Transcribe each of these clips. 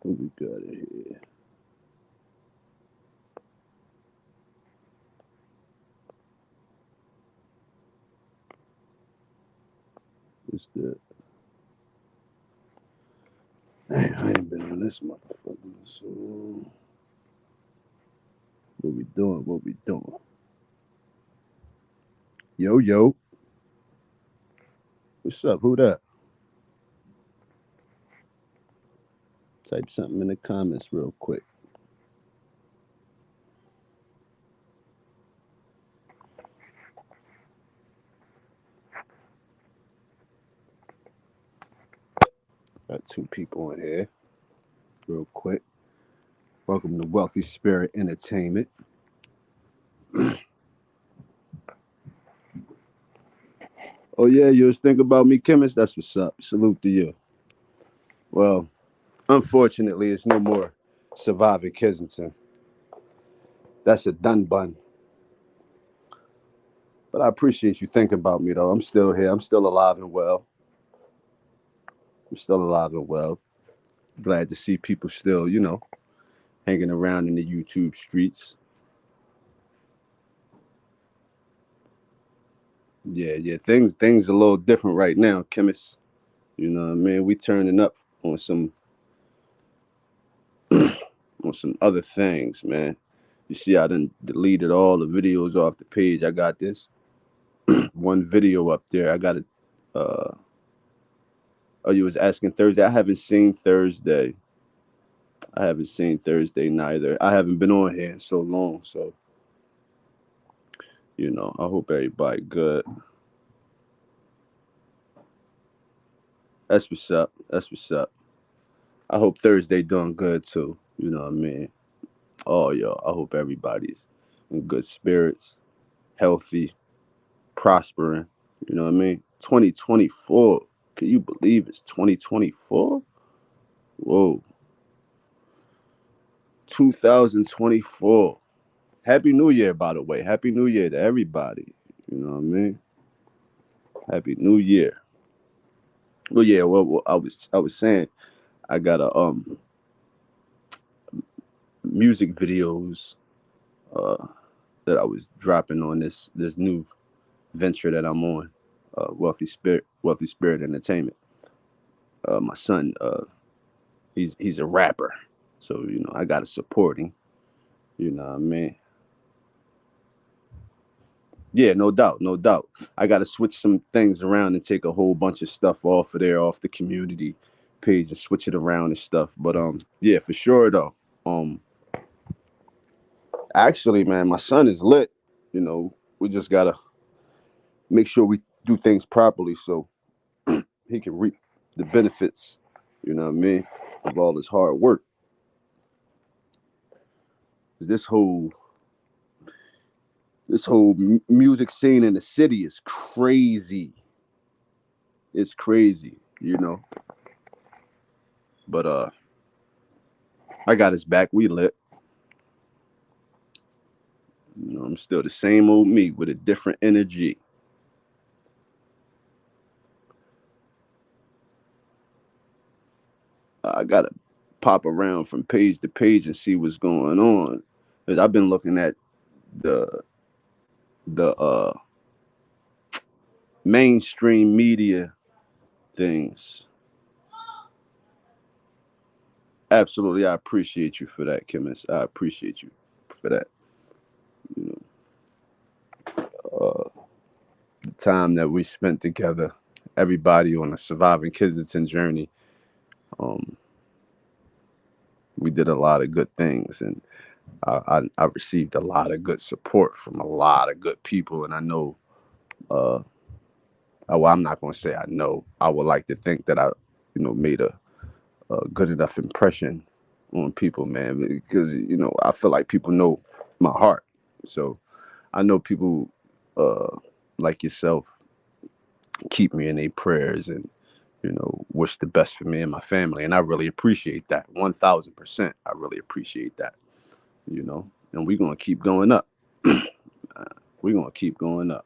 What we got here? What's that? Man, I ain't been on this motherfucker. So what we doing? What we doing? Yo, yo. What's up? Who that? Type something in the comments real quick. Got two people in here. Real quick. Welcome to Wealthy Spirit Entertainment. Oh yeah, you was thinking about me, chemist? That's what's up. Salute to you. Well, unfortunately, it's no more surviving Kensington. That's a done bun. But I appreciate you thinking about me though. I'm still here. I'm still alive and well. I'm still alive and well. Glad to see people still, hanging around in the YouTube streets. Yeah, yeah. Things a little different right now, chemist. You know what I mean? We turning up on some on some other things, man. You see, I done deleted all the videos off the page. I got this one video up there. I got it. Oh, you was asking Thursday. I haven't seen Thursday neither. I haven't been on here in so long, so I hope everybody good. That's what's up. That's what's up. I hope Thursday doing good too. You know what I mean? Oh, yo, I hope everybody's in good spirits, healthy, prospering. You know what I mean? 2024. Can you believe it's 2024? Whoa, 2024. Happy New Year, by the way. Happy New Year to everybody. You know what I mean? Happy New Year. Well, yeah. Well, I was saying I got a music videos uh that I was dropping on this new venture that I'm on, Wealthy Spirit Entertainment. My son, he's a rapper, so I got to support him. You know what I mean? Yeah, no doubt, no doubt. I got to switch some things around and take a whole bunch of stuff off of there, off the community page, and switch it around and stuff. But yeah, for sure though. Um, actually, man, my son is lit. We just gotta make sure we do things properly so he can reap the benefits. You know what I mean? Of all his hard work. 'Cause this whole music scene in the city is crazy. It's crazy. But I got his back. We lit. I'm still the same old me with a different energy. I gotta pop around from page to page and see what's going on. 'Cause I've been looking at the the mainstream media things. Absolutely, I appreciate you for that, chemist. I appreciate you for that. You the time that we spent together, everybody on a surviving Kensington journey. Um, we did a lot of good things, and I received a lot of good support from a lot of good people, and I know. Well, I'm not going to say I know. I would like to think that I, made a good enough impression on people, man, because I feel like people know my heart. So I know people uh, like yourself keep me in their prayers and wish the best for me and my family, and I really appreciate that. 1,000%, I really appreciate that. And we're gonna keep going up. We're gonna keep going up.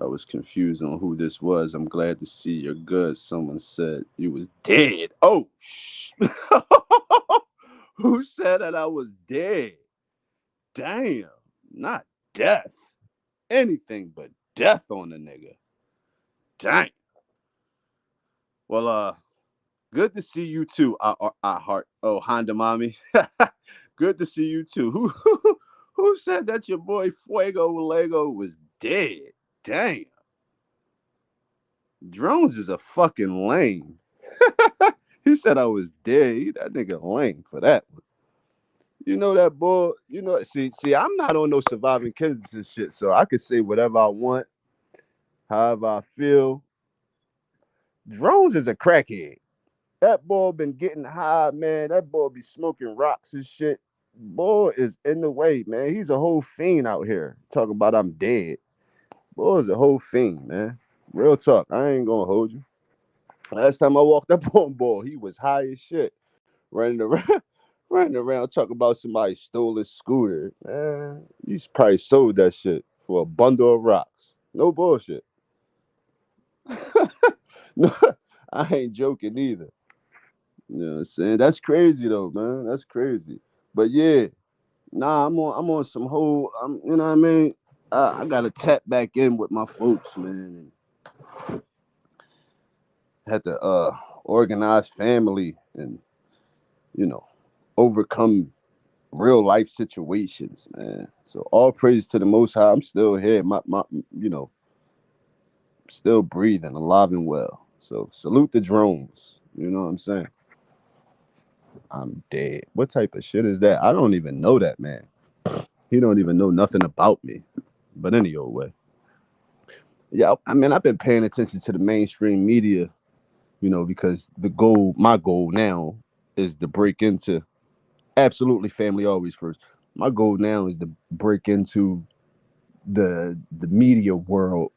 I was confused on who this was. I'm glad to see you're good. Someone said you was dead. Oh, who said that I was dead? Damn, not death. Anything but death on the nigga. Dang. Well, good to see you too. I heart. Oh, Honda mommy. Good to see you too. Who said that your boy Fuego Lego was dead? Damn. Drones is a fucking lame. He said I was dead. That nigga lame for that one. You know that boy. You know. See. I'm not on no surviving Kensington shit, so I could say whatever I want, however I feel. Drones is a crackhead. That boy been getting high, man. That boy be smoking rocks and shit. Boy is in the way, man. He's a whole fiend out here. Talking about I'm dead. Boy is a whole fiend, man. Real talk. I ain't gonna hold you. Last time I walked up on boy, he was high as shit. Running around, running around talking about somebody stole his scooter. Man, he's probably sold that shit for a bundle of rocks. No bullshit. No, I ain't joking either. You know what I'm saying? That's crazy though, man. That's crazy. But yeah, nah, I'm on some whole you know what I mean? I gotta tap back in with my folks, man. And had to organize family and, you know, overcome real life situations, man. So all praise to the most high. I'm still here. My you know, still breathing, alive and well. So salute the drones. You know what I'm saying? I'm dead. What type of shit is that? I don't even know that man. He don't even know nothing about me. But any old way. Yeah, I mean, I've been paying attention to the mainstream media, because my goal now is to break into absolutely family always first. My goal now is to break into the media world,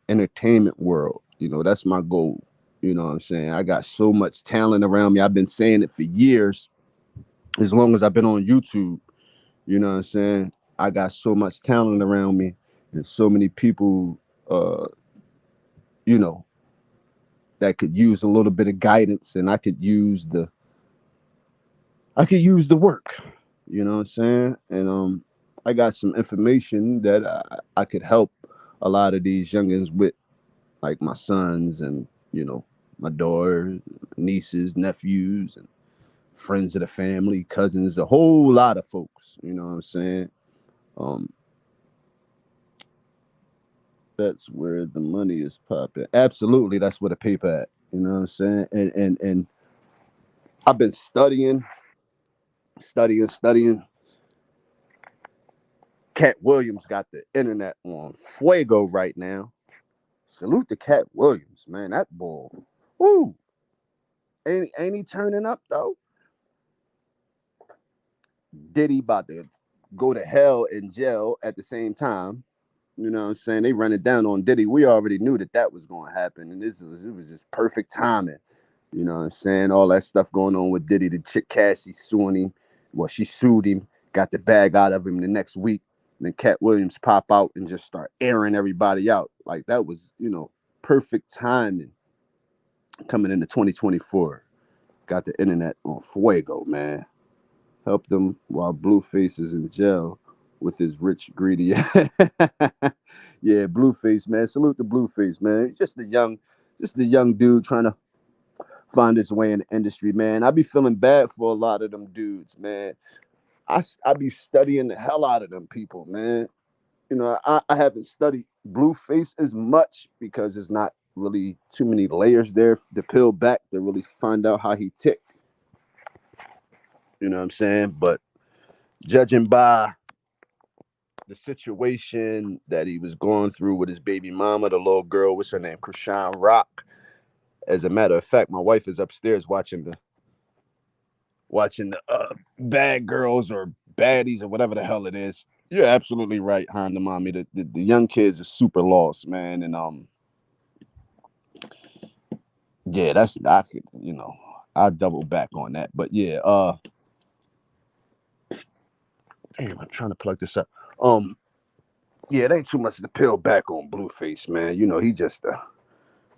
entertainment world. That's my goal. You know what I'm saying? I got so much talent around me. I've been saying it for years, as long as I've been on YouTube. You know what I'm saying? I got so much talent around me and so many people, uh, you know, that could use a little bit of guidance, and I could use the work. You know what I'm saying? And I got some information that I could help a lot of these youngins with, like my sons and, my daughters, nieces, nephews, and friends of the family, cousins, a whole lot of folks. You know what I'm saying? Um, that's where the money is popping. Absolutely, that's where the paper at. You know what I'm saying? And I've been studying. Cat Williams got the internet on fuego right now. Salute to Cat Williams, man. That boy, woo, ain't he turning up though? Diddy about to go to hell in jail at the same time. You know what I'm saying? They run it down on Diddy. We already knew that was going to happen, and it was just perfect timing. You know what I'm saying? All that stuff going on with Diddy. The chick Cassie suing him. Well, she sued him, got the bag out of him the next week. Then Cat Williams pop out and just start airing everybody out. Like that was, perfect timing coming into 2024. Got the internet on fuego, man. Helped them while Blueface is in jail with his rich, greedy. Yeah, Blueface, man. Salute to Blueface, man. Just a young dude trying to find his way in the industry, man. I be feeling bad for a lot of them dudes, man. I be studying the hell out of them people, man. I haven't studied Blueface as much because there's not really too many layers there to peel back to really find out how he ticked. You know what I'm saying? But judging by the situation that he was going through with his baby mama, the little girl, what's her name? Krishan Rock. As a matter of fact, my wife is upstairs watching the bad girls or baddies or whatever the hell it is. You're absolutely right, Honda Mommy. The young kids are super lost, man. And yeah, I could, I double back on that. But yeah, damn, I'm trying to plug this up. Um Yeah, it ain't too much to peel back on Blueface, man. You know, he just a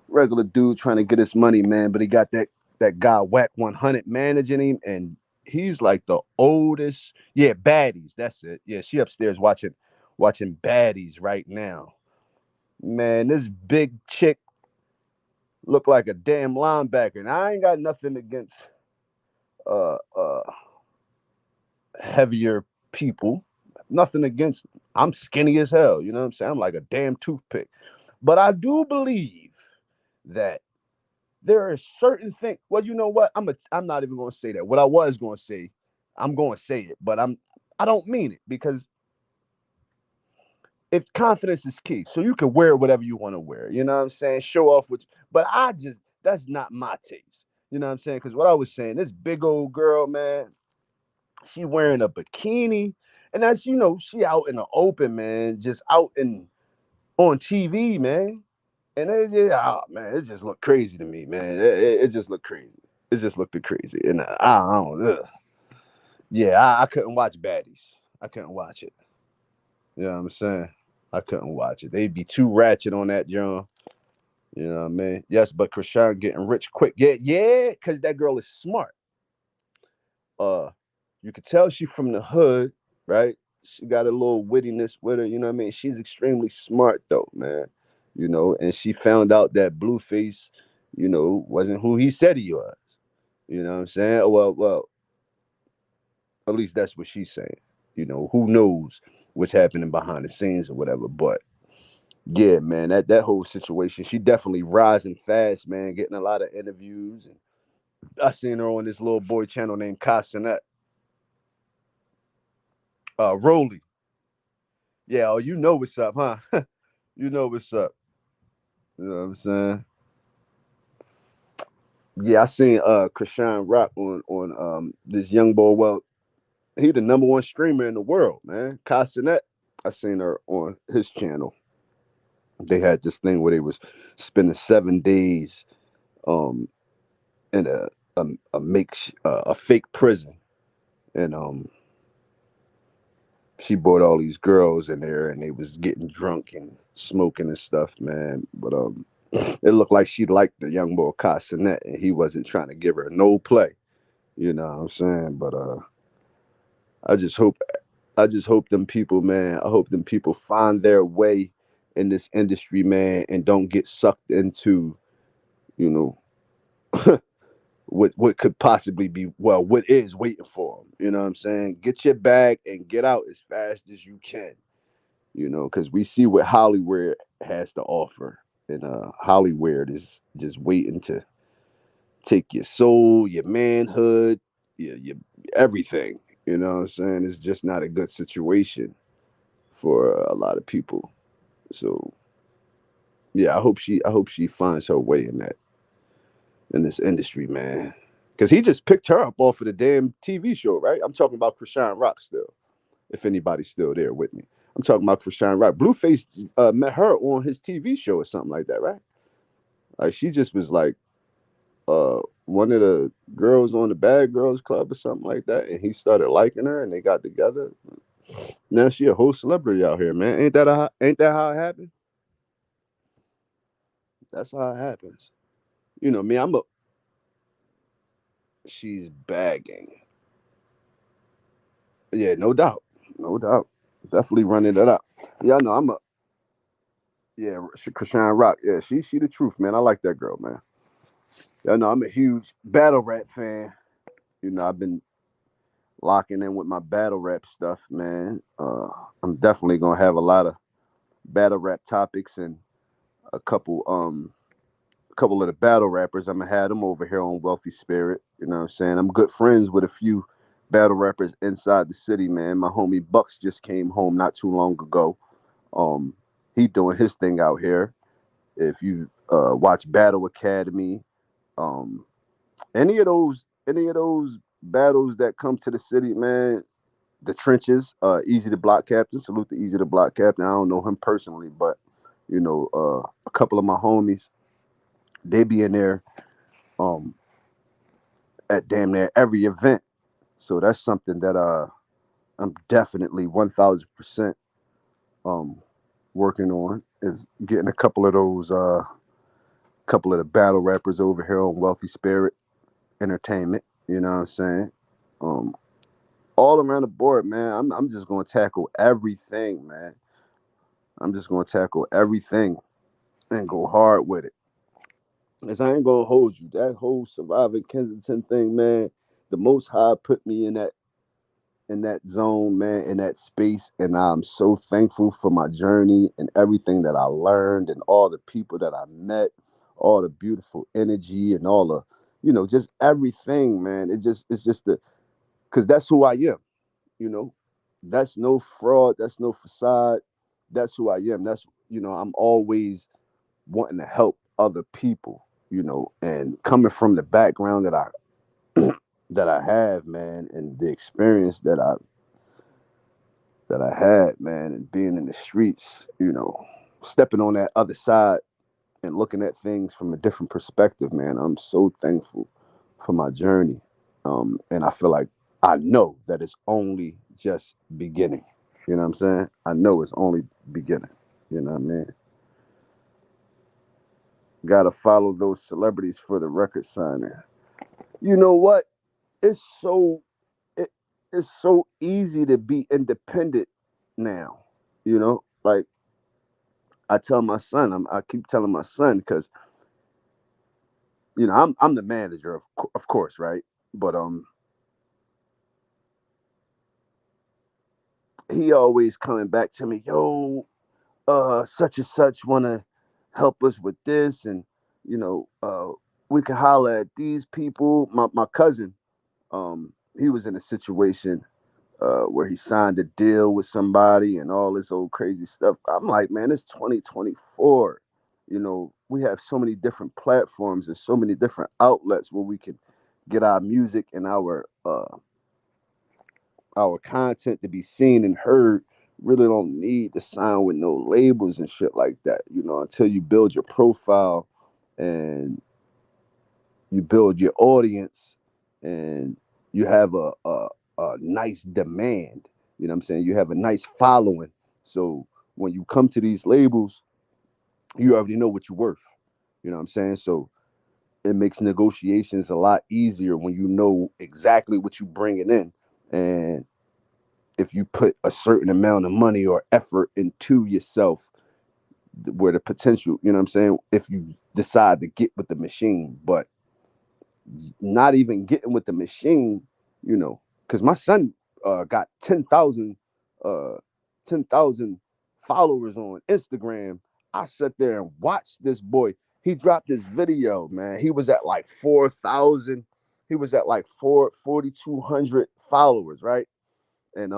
regular dude trying to get his money, man. But he got that guy Whack 100 managing him, and he's like the oldest. Yeah, Baddies. That's it. Yeah, she upstairs watching Baddies right now. Man, this big chick look like a damn linebacker, and I ain't got nothing against uh uh heavier people. Nothing against. I'm skinny as hell. You know what I'm saying? I'm like a damn toothpick. But I do believe that there are certain things. Well, you know what? I'm not even going to say that. What I was going to say, I'm going to say it, but I don't mean it because if confidence is key, so you can wear whatever you want to wear. You know what I'm saying? Show off with. But that's not my taste. You know what I'm saying? Because what I was saying, this big old girl, man, she wearing a bikini, and that's she out in the open, man, just out in on TV, man. And it just, oh man, it just looked crazy to me, man. It just looked crazy. It just looked crazy, and I don't. Yeah, I couldn't watch Baddies. I couldn't watch it. You know what I'm saying? I couldn't watch it. They'd be too ratchet on that, John. You know what I mean? Yes, but Krishan getting rich quick. Yeah, yeah, because that girl is smart. Uh, you could tell she from the hood, right? She got a little wittiness with her. You know what I mean? She's extremely smart though, man. You know, and she found out that Blueface, wasn't who he said he was. You know what I'm saying? Well, at least that's what she's saying. Who knows what's happening behind the scenes or whatever. But yeah, man, that whole situation, she definitely rising fast, man, getting a lot of interviews. And I seen her on this little boy channel named Casanet. Rolly. Yeah, oh, you know what's up, huh? You know what's up. You know what I'm saying? Yeah, I seen Krishan Rock on this young boy. Well, he the number one streamer in the world, man. Casanet. I seen her on his channel. They had this thing where they was spending 7 days um in a fake prison, and she brought all these girls in there, and they was getting drunk and smoking and stuff, man. But it looked like she liked the young boy Casanet, and he wasn't trying to give her no play. You know what I'm saying? But I just hope I just hope them people, man. I hope them people find their way in this industry, man, and don't get sucked into, you know, what could possibly be, well, what is waiting for them. You know what I'm saying? Get your bag and get out as fast as you can. Because we see what Hollywood has to offer, and Hollywood is just waiting to take your soul, your manhood, your everything. You know what I'm saying? It's just not a good situation for a lot of people. So yeah, I hope she finds her way in this industry, man. Because he just picked her up off of the damn TV show, right? I'm talking about Krishan Rock still. If anybody's still there with me, I'm talking about Krishan Rock. Blueface met her on his TV show or something like that, right? Like she just was like one of the girls on the Bad Girls Club or something like that, and he started liking her, and they got together. Now she a whole celebrity out here, man. Ain't that how it happened? That's how it happens. Me. She's bagging. Yeah, no doubt, no doubt. Definitely running it up. Yeah, no, yeah, Krishan Rock. Yeah, she the truth, man. I like that girl, man. Yeah, no, I'm a huge battle rap fan. I've been locking in with my battle rap stuff, man. I'm definitely gonna have a lot of battle rap topics and a couple a couple of the battle rappers. I'm gonna have them over here on Wealthy Spirit. You know what I'm saying? I'm good friends with a few battle rappers inside the city, man. My homie Bucks just came home not too long ago. Um, he doing his thing out here. If you watch Battle Academy, um, any of those battles that come to the city, man, the trenches, Easy the Block Captain. Salute to Easy the Block Captain. I don't know him personally, but a couple of my homies, they be in there um at damn near every event. So that's something that I'm definitely 1000% um working on is getting a couple of the battle rappers over here on Wealthy Spirit Entertainment. You know what I'm saying? Um, all around the board, man. I'm just gonna tackle everything, man. I'm just gonna tackle everything and go hard with it. Cause I ain't gonna hold you. That whole surviving Kensington thing, man. The Most High put me in that zone, man, in that space, and I'm so thankful for my journey and everything that I learned and all the people that I met, all the beautiful energy and all the, just everything, man. It's just the because that's who I am. You know, that's no fraud. That's no facade. That's who I am. That's I'm always wanting to help other people. And coming from the background that I that I have, man, and the experience that I had, man, and being in the streets, stepping on that other side and looking at things from a different perspective, man. I'm so thankful for my journey. And I feel like I know that it's only just beginning. You know what I'm saying? I know it's only beginning. You know what I mean? Gotta follow those celebrities for the record signing. You know what? It's so it, it's so easy to be independent now. Like I tell my son, I keep telling my son because I'm the manager of course, right? But he always coming back to me, yo, such and such want to help us with this, and you know, uh, we can holler at these people. My cousin, he was in a situation where he signed a deal with somebody and all this old crazy stuff. I'm like, man, it's 2024. We have so many different platforms and so many different outlets where we can get our music and our content to be seen and heard. Really don't need to sign with no labels and shit like that. Until you build your profile and you build your audience and you have a nice demand. You know what I'm saying? You have a nice following. So when you come to these labels, you already know what you're worth. You know what I'm saying? So it makes negotiations a lot easier when you know exactly what you're bringing in. And if you put a certain amount of money or effort into yourself, where the potential, you know what I'm saying? If you decide to get with the machine, but not even getting with the machine, because my son got uh, 10,000 followers on Instagram. I sat there and watched this boy. He dropped this video, man. He was at like 4,000. He was at like 4,200 followers, right? And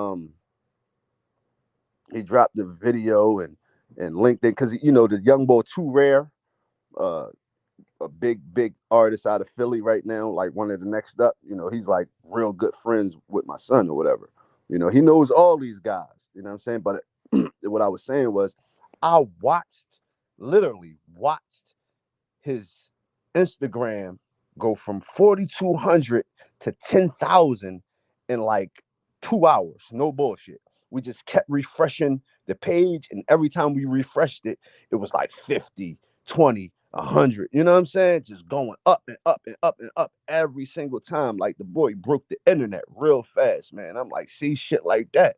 he dropped the video and LinkedIn because the young boy Too Rare, uh, a big artist out of Philly right now, like one of the next up. He's like real good friends with my son or whatever. He knows all these guys. You know what I'm saying? But what I was saying was, I literally watched his Instagram go from 4,200 to 10,000 in like 2 hours. No bullshit. We just kept refreshing the page, and every time we refreshed it, it was like 50, 20, 100. You know what I'm saying? Just going up and up and up and up every single time. Like the boy broke the internet real fast, man. I'm like, see shit like that.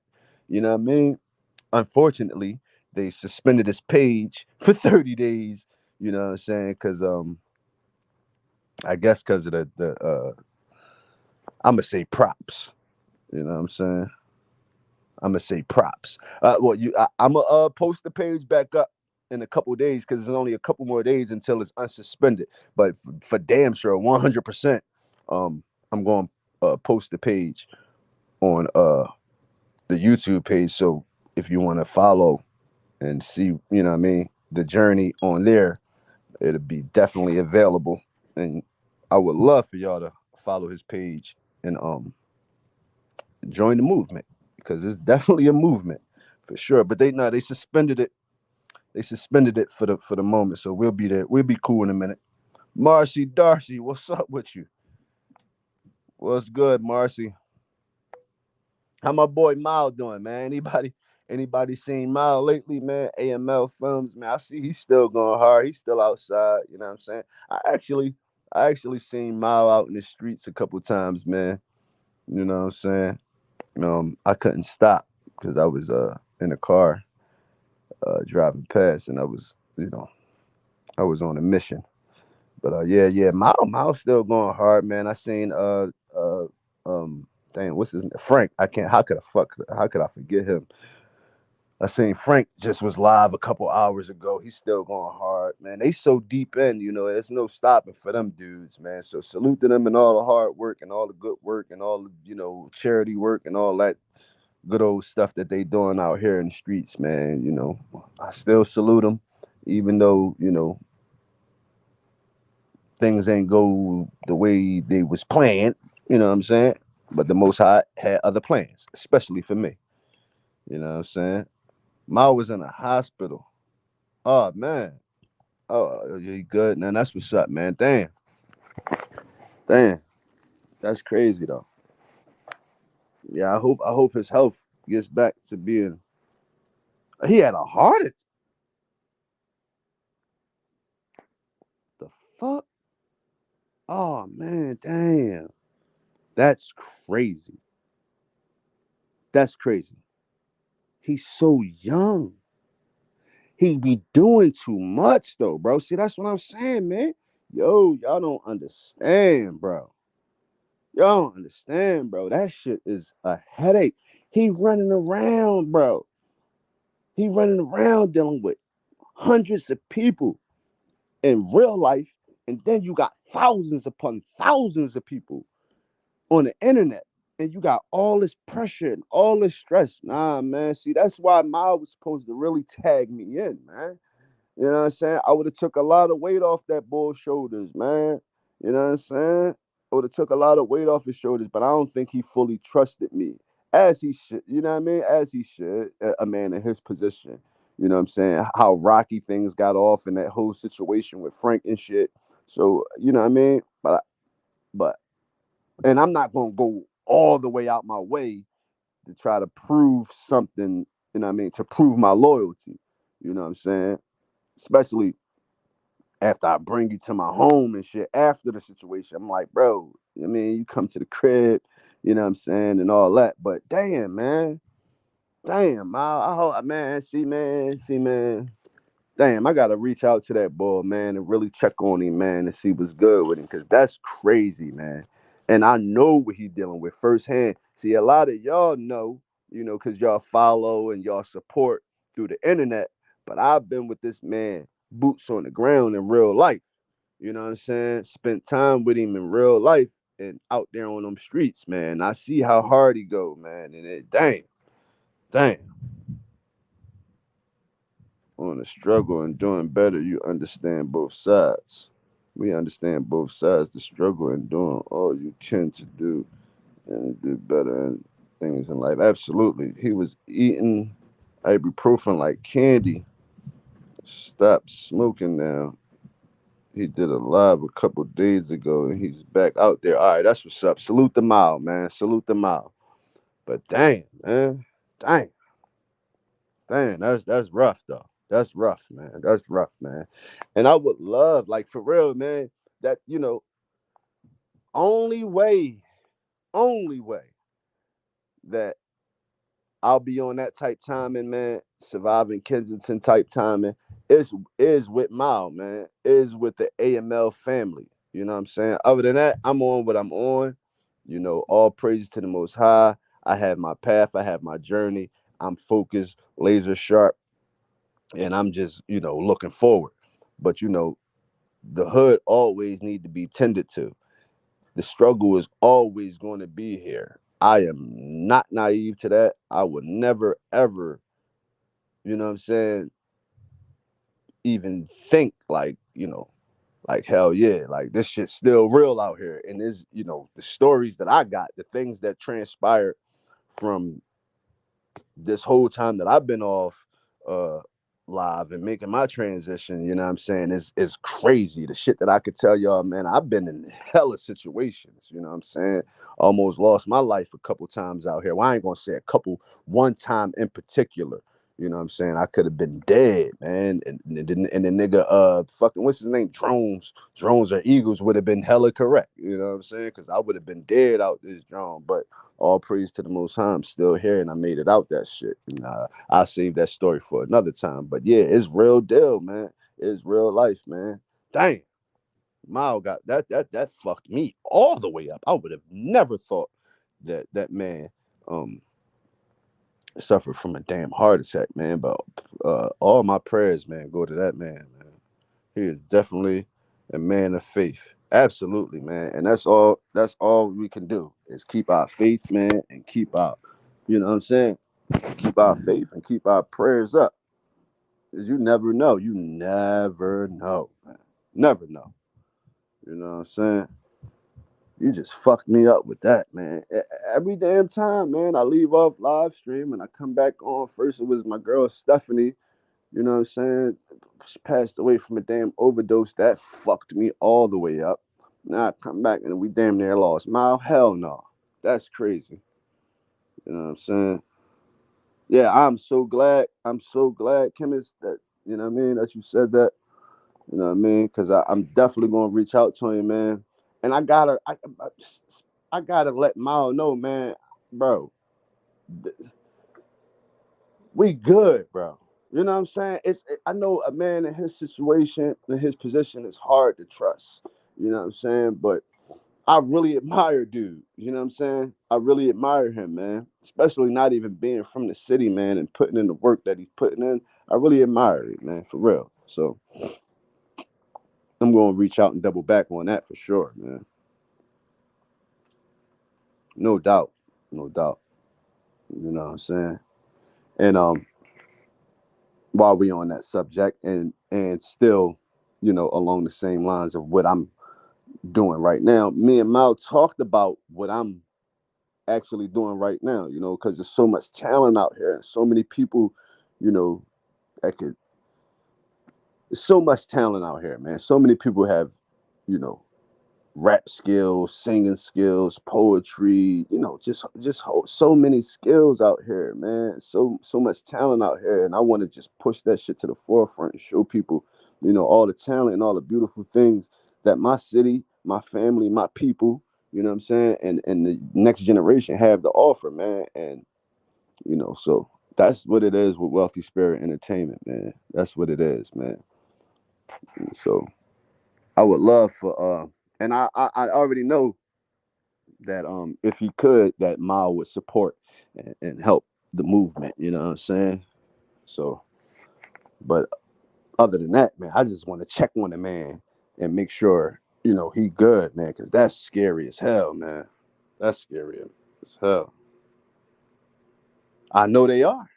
You know what I mean? Unfortunately, they suspended his page for 30 days. You know what I'm saying? Because I guess because of the I'm gonna say props. You know what I'm saying? I'm gonna say props. I'm gonna post the page back up in a couple of days because there's only a couple more days until it's unsuspended. But for damn sure, 100%, I'm going to post the page on the YouTube page. So if you want to follow and see, you know what I mean, the journey on there, it'll be definitely available. And I would love for y'all to follow his page and join the movement because it's definitely a movement for sure. But they suspended it. They suspended it for the moment. So we'll be there. We'll be cool in a minute. Marcy Darcy, what's up with you? What's good, Marcy? How my boy Miles doing, man? Anybody seen Mile lately, man? AML Films, man. I see he's still going hard. He's still outside. You know what I'm saying? I actually seen Mile out in the streets a couple times, man. You know what I'm saying? I couldn't stop because I was in a car driving past, and I was on a mission. But yeah, Miles still going hard, man. I seen um dang, what's his name? Frank. I can't. How could I forget him? I seen Frank just was live a couple hours ago. He's still going hard, man. They so deep in, there's no stopping for them dudes, man. So salute to them and all the hard work and all the good work and all the, charity work and all that good old stuff that they doing out here in the streets, man. I still salute them, even though, things ain't go the way they was planned, you know what I'm saying? But the Most High had other plans, especially for me. You know what I'm saying? Ma was in a hospital. Oh man. Oh, you good? Man, that's what's up, man. Damn. That's crazy though. Yeah, I hope his health gets back to being. He had a heart attack. The fuck? Oh man, damn. That's crazy. That's crazy. He's so young. He be doing too much though, bro. See, that's what I'm saying, man. Yo, y'all don't understand, bro. Y'all don't understand, bro. That shit is a headache. He running around, bro. He running around dealing with hundreds of people in real life, and then you got thousands upon thousands of people on the internet, and you got all this pressure and all this stress. Nah, man. See, that's why Miles was supposed to really tag me in, man. You know what I'm saying? I would have took a lot of weight off that boy's shoulders, man. You know what I'm saying? I would have took a lot of weight off his shoulders, but I don't think he fully trusted me. As he should, you know what I mean? As he should, a man in his position. You know what I'm saying? How rocky things got off in that whole situation with Frank and shit. So, you know what I mean? But and I'm not gonna go all the way out my way to try to prove something, you know what I mean, to prove my loyalty. You know what I'm saying? Especially after I bring you to my home and shit after the situation. I'm like, bro, I mean, you come to the crib, you know what I'm saying, and all that. But damn, man. Damn, I hope, man, see, man. Damn, I gotta reach out to that boy, man, and really check on him, man, and see what's good with him, because that's crazy, man. And I know what he's dealing with firsthand. See, a lot of y'all know, because y'all follow and y'all support through the internet, but I've been with this man boots on the ground in real life. You know what I'm saying? Spent time with him in real life and out there on them streets, man. I see how hard he go, man. And damn, on the struggle and doing better, you understand both sides. We understand both sides, the struggle and doing all you can to do and do better and things in life. Absolutely. He was eating ibuprofen like candy. Stopped smoking now. He did a live a couple days ago and he's back out there. All right, that's what's up. Salute the mile, man. Salute the mile. But damn, man. Damn. Damn, that's rough though. That's rough, man. That's rough, man. And I would love, like for real, man, that only way, only way that I'll be on that type timing, man, surviving Kensington type timing is with Mile, man. Is with the AML family. You know what I'm saying? Other than that, I'm on what I'm on. All praise to the most high. I have my path, I have my journey. I'm focused, laser sharp, and I'm just, looking forward. But the hood always need to be tended to. The struggle is always going to be here. I am not naive to that. I would never ever, you know what I'm saying, even think like hell yeah, like this shit's still real out here. And there's, the stories that I got, the things that transpired from this whole time that I've been off, uh, live and making my transition, you know what I'm saying, is crazy. The shit that I could tell y'all, man, I've been in hella situations, you know what I'm saying? Almost lost my life a couple times out here. Well, I ain't gonna say a couple, one time in particular. You know what I'm saying? I could have been dead, man. And the nigga, fucking, what's his name? Drones or Eagles would have been hella correct. You know what I'm saying? Because I would have been dead out this drone. But all praise to the Most High, I'm still here and I made it out that shit. And I'll save that story for another time. But yeah, it's real deal, man. It's real life, man. Dang, Mile got that fucked me all the way up. I would have never thought that man um suffered from a damn heart attack, man. But all my prayers, man, go to that man, man. He is definitely a man of faith. Absolutely, man. And that's all we can do is keep our faith, man, and keep our, you know what I'm saying? Keep our faith and keep our prayers up. Because you never know. You never know, man. Never know. You know what I'm saying? You just fucked me up with that, man. Every damn time, man, I leave off live stream and I come back on. First, it was my girl Stephanie. You know what I'm saying? She passed away from a damn overdose. That fucked me all the way up. Now I come back and we damn near lost Mile. Hell no. That's crazy. You know what I'm saying? Yeah, I'm so glad. I'm so glad, Chemist, that, you know what I mean, that you said that. You know what I mean? Because I'm definitely gonna reach out to him, man. And I gotta let Mile know, man, bro. We good, bro. You know what I'm saying? I know a man in his situation, in his position, is hard to trust. You know what I'm saying? But I really admire dude. You know what I'm saying? I really admire him, man. Especially not even being from the city, man, and putting in the work that he's putting in. I really admire it, man, for real. So I'm gonna reach out and double back on that for sure, man. No doubt. No doubt. You know what I'm saying? And while we on that subject and still, along the same lines of what I'm doing right now, me and Mal talked about what I'm actually doing right now, because there's so much talent out here and so many people, you know, that could, there's so much talent out here, man. So many people have, you know, rap skills, singing skills, poetry, so many skills out here, man. So much talent out here, and I want to just push that shit to the forefront and show people, all the talent and all the beautiful things that my city, my family, my people, you know what I'm saying, and the next generation have to offer, man. And so that's what it is with Wealthy Spirit Entertainment, man. That's what it is, man. And so I would love for and I already know that if he could, that Mao would support and help the movement. You know what I'm saying? So, but other than that, man, I just want to check on the man and make sure he good, man, because that's scary as hell, man. That's scary as hell. I know they are.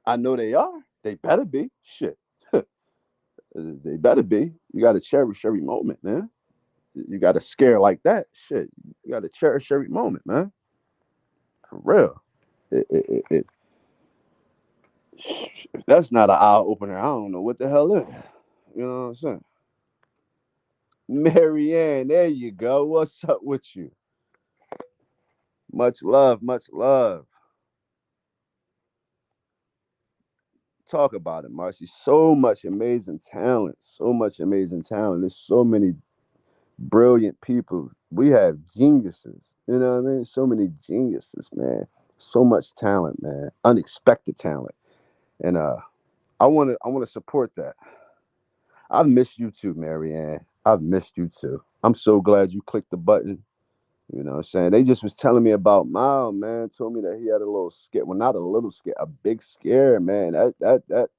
I know they are. They better be. Shit. They better be. You got to cherish every moment, man. You got to scare like that. Shit. You got to cherish every moment, man. For real. It, if that's not an eye opener, I don't know what the hell is. You know what I'm saying? Marianne, there you go. What's up with you? Much love, much love. Talk about it, Marcy. So much amazing talent. So much amazing talent. There's so many brilliant people. We have geniuses. You know what I mean? So many geniuses, man. So much talent, man. Unexpected talent. And I wanna support that. I've missed you too, Marianne. I've missed you too. I'm so glad you clicked the button. You know what I'm saying? They just was telling me about Mile, man. Told me that he had a little scare. Well, not a little scare, a big scare, man. That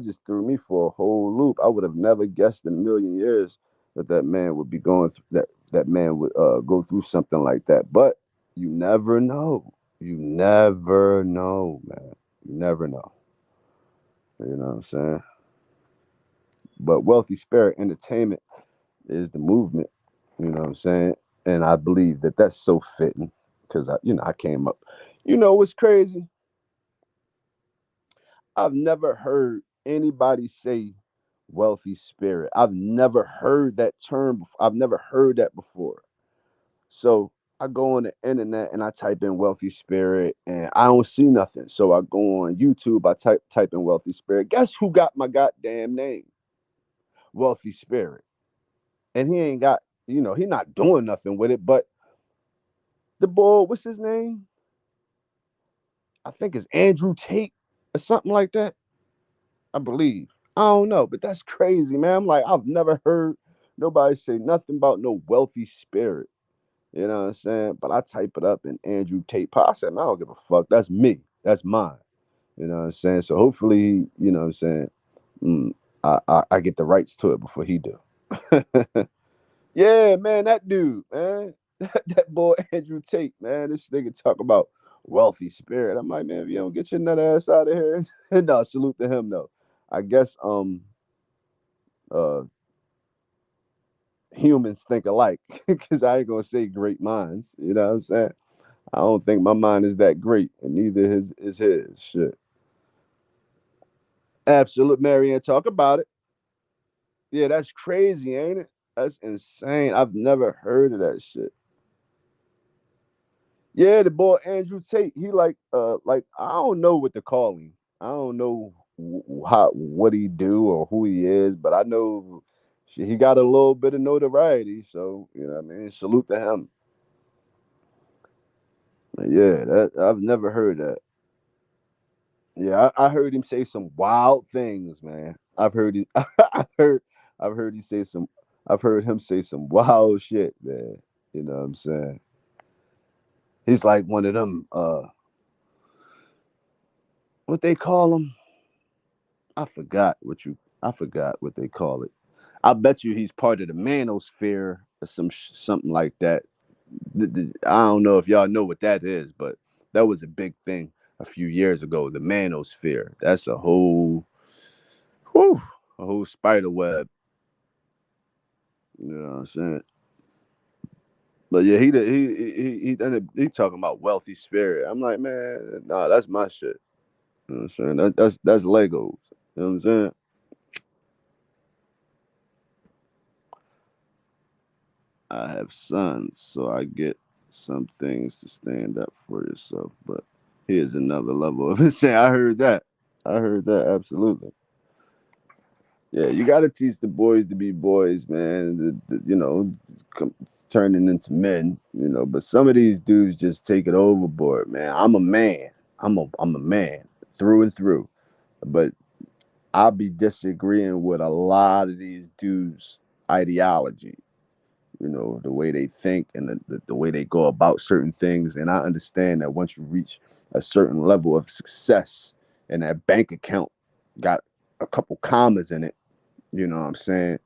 just threw me for a whole loop. I would have never guessed in a million years that man would be going through that man would go through something like that. But you never know. You never know, man. You never know. You know what I'm saying? But Wealthy Spirit Entertainment is the movement. You know what I'm saying? And I believe that that's so fitting because I came up. You know what's crazy? I've never heard. anybody say wealthy spirit. I've never heard that term. I've never heard that before. So I go on the internet and I type in wealthy spirit and I don't see nothing. So I go on YouTube, I type in wealthy spirit. Guess who got my goddamn name? Wealthy spirit. And he ain't got, he not doing nothing with it, but the boy, what's his name? I think it's Andrew Tate or something like that. I believe. I don't know, but that's crazy, man. I'm like, I've never heard nobody say nothing about no wealthy spirit. You know what I'm saying? But I type it up in Andrew Tate. I said, man, I don't give a fuck. That's me. That's mine. You know what I'm saying? So hopefully, you know what I'm saying, mm, I get the rights to it before he do. Yeah, man, that dude, man. That boy Andrew Tate, man. This nigga talk about wealthy spirit. I'm like, man, if you don't get your nut ass out of here. No, salute to him though. I guess uh humans think alike. Cause I ain't gonna say great minds. You know what I'm saying? I don't think my mind is that great, and neither is his. Shit. Absolute Marianne, talk about it. Yeah, that's crazy, ain't it? That's insane. I've never heard of that shit. Yeah, the boy Andrew Tate, he like I don't know what to call him. I don't know how what he do or who he is, but I know shit, he got a little bit of notoriety. So you know, what I mean, salute to him. But yeah, that I've never heard that. Yeah, I heard him say some wild things, man. I've heard him. I've heard he say some. I've heard him say some wild shit, man. You know what I'm saying? He's like one of them. What they call them? I forgot what you. I forgot what they call it. I bet you he's part of the manosphere or something like that. I don't know if y'all know what that is, but that was a big thing a few years ago. The manosphere. That's whew, a whole spider web. You know what I'm saying? But yeah, he talking about wealthy spirit. I'm like, man, nah, that's my shit. You know what I'm saying? That's Legos. You know what I'm saying? I have sons, so I get some things to stand up for yourself. But here's another level of it. Saying, I heard that. I heard that absolutely. Yeah, you got to teach the boys to be boys, man. Com- turning into men, But some of these dudes just take it overboard, man. I'm a man. I'm a man through and through. But I'll be disagreeing with a lot of these dudes' ideology. The way they think and the way they go about certain things. And I understand that once you reach a certain level of success and that bank account got a couple commas in it, you know what I'm saying?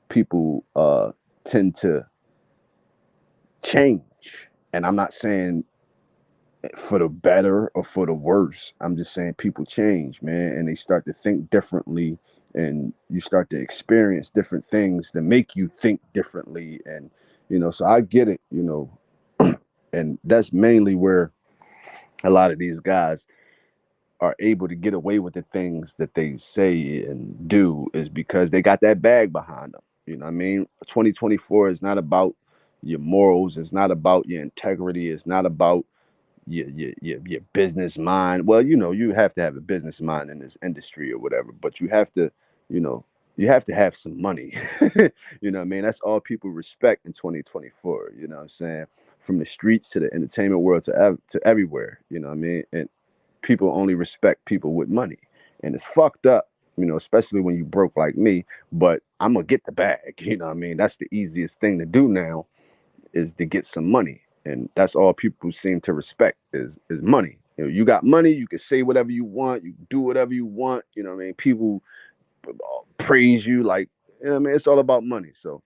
People tend to change. And I'm not saying for the better or for the worse. I'm just saying people change, man, and they start to think differently and you start to experience different things that make you think differently. And, so I get it, and that's mainly where a lot of these guys are able to get away with the things that they say and do is because they got that bag behind them. You know what I mean? 2024 is not about your morals, it's not about your integrity, it's not about your business mind. Well, you have to have a business mind in this industry or whatever, but you know, you have to have some money. You know what I mean? That's all people respect in 2024. You know what I'm saying? From the streets to the entertainment world to everywhere. You know what I mean? And people only respect people with money, and it's fucked up. Especially when you broke like me. But I'm gonna get the bag. You know what I mean? That's the easiest thing to do now is to get some money, and that's all people seem to respect is money. You got money, you can say whatever you want, you can do whatever you want. You know what I mean? People praise you like, I mean, it's all about money. So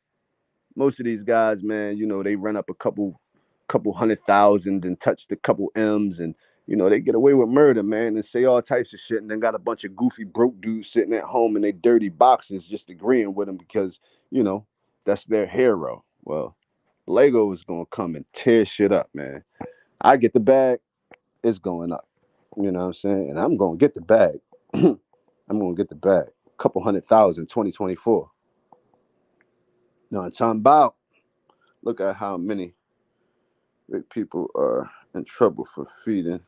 most of these guys, man, they run up a couple 100,000 and touch the couple M's, and they get away with murder, man, and say all types of shit, and then got a bunch of goofy broke dudes sitting at home in their dirty boxes just agreeing with them because you know that's their hero. Well, Lego is gonna come and tear shit up, man. I get the bag, it's going up. You know what I'm saying? And I'm gonna get the bag. I'm I'm gonna get the bag. Couple 100,000, 2024. Now I'm talking about. Look at how many people are in trouble for feeling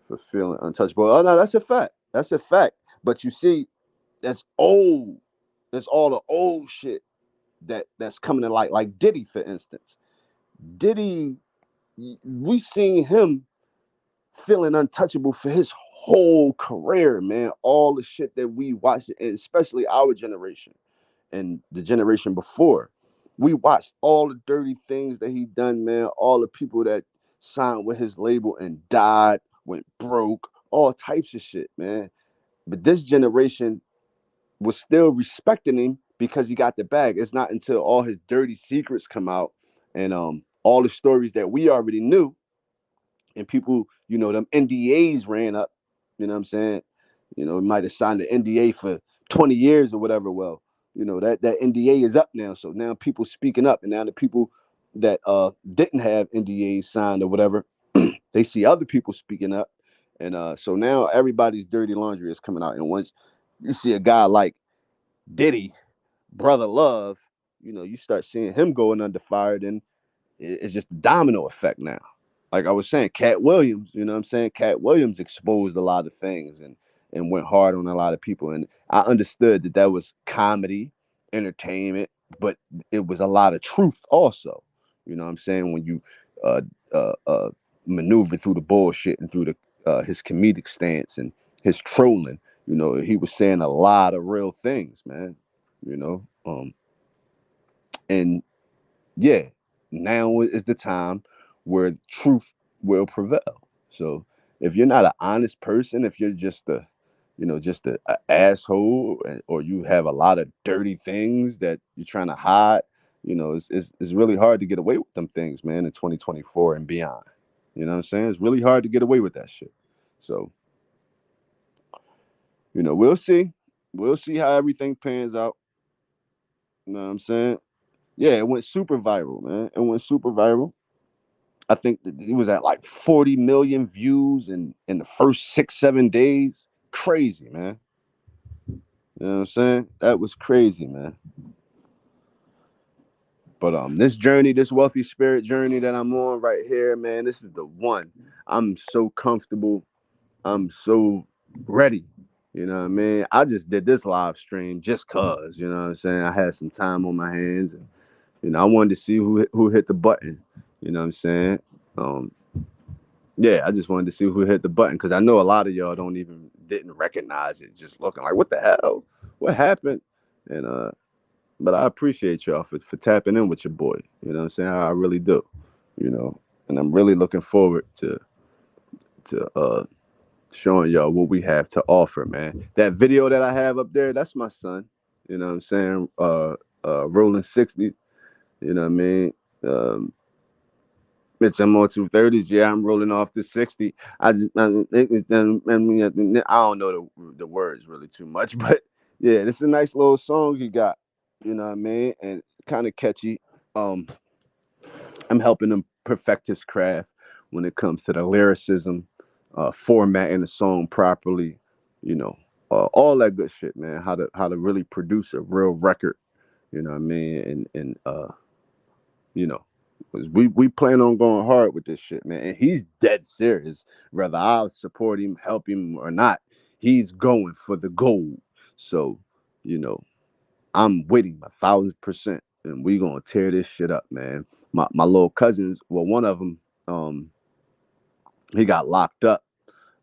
untouchable. Oh no, that's a fact. That's a fact. But you see, that's old. That's all the old shit that's coming to light. Like Diddy, for instance. Diddy, we seen him feeling untouchable for his whole career, man. All the shit that we watched, and especially our generation and the generation before. We watched all the dirty things that he done, man. All the people that signed with his label and died, went broke, all types of shit, man. But this generation was still respecting him because he got the bag. It's not until all his dirty secrets come out and all the stories that we already knew and people, them NDAs ran up, you know what I'm saying? Might have signed an NDA for 20 years or whatever. Well, that NDA is up now. So now people speaking up, and now the people that didn't have NDAs signed or whatever, they see other people speaking up. And so now everybody's dirty laundry is coming out. And once you see a guy like Diddy, Brother Love, you start seeing him going under fire, then it's just a domino effect now. Like I was saying, Cat Williams, you know what I'm saying? Cat Williams exposed a lot of things and went hard on a lot of people. And I understood that was comedy, entertainment, but it was a lot of truth also. You know what I'm saying? When you uh, maneuver through the bullshit and through his comedic stance and his trolling, he was saying a lot of real things, man. And yeah, now is the time where truth will prevail. So if you're not an honest person, if you're just a asshole, or you have a lot of dirty things that you're trying to hide, it's really hard to get away with them things, man, in 2024 and beyond. You know what I'm saying? It's really hard to get away with that shit. So, we'll see. We'll see how everything pans out. You know what I'm saying? Yeah, it went super viral, man. It went super viral. I think that he was at like 40 million views in the first 6, 7 days. Crazy, man. You know what I'm saying? That was crazy, man. But this journey, this wealthy spirit journey that I'm on right here, man, this is the one. I'm so comfortable. I'm so ready. You know what I mean? I just did this live stream just cause, you know what I'm saying? I had some time on my hands, and I wanted to see who hit the button. You know what I'm saying? Um, Yeah, I just wanted to see who hit the button because I know a lot of y'all didn't recognize it, just looking like, what the hell? What happened? And but I appreciate y'all for tapping in with your boy. You know what I'm saying? I really do. You know, and I'm really looking forward to showing y'all what we have to offer, man. That video that I have up there, that's my son. You know what I'm saying? Rolling 60. You know what I mean? Um, Bitch, I'm on 230s. Yeah, I'm rolling off to 60. I don't know the words really too much, but yeah, it's a nice little song he got. You know what I mean? And kind of catchy. Um, I'm helping him perfect his craft when it comes to the lyricism, formatting the song properly. You know, all that good shit, man. How to really produce a real record. You know what I mean? And you know, 'cause we plan on going hard with this shit, man. And he's dead serious. Whether I'll support him, help him or not, he's going for the gold. So, you know, I'm with him 1,000%, and we gonna tear this shit up, man. My little cousins, well, one of them, he got locked up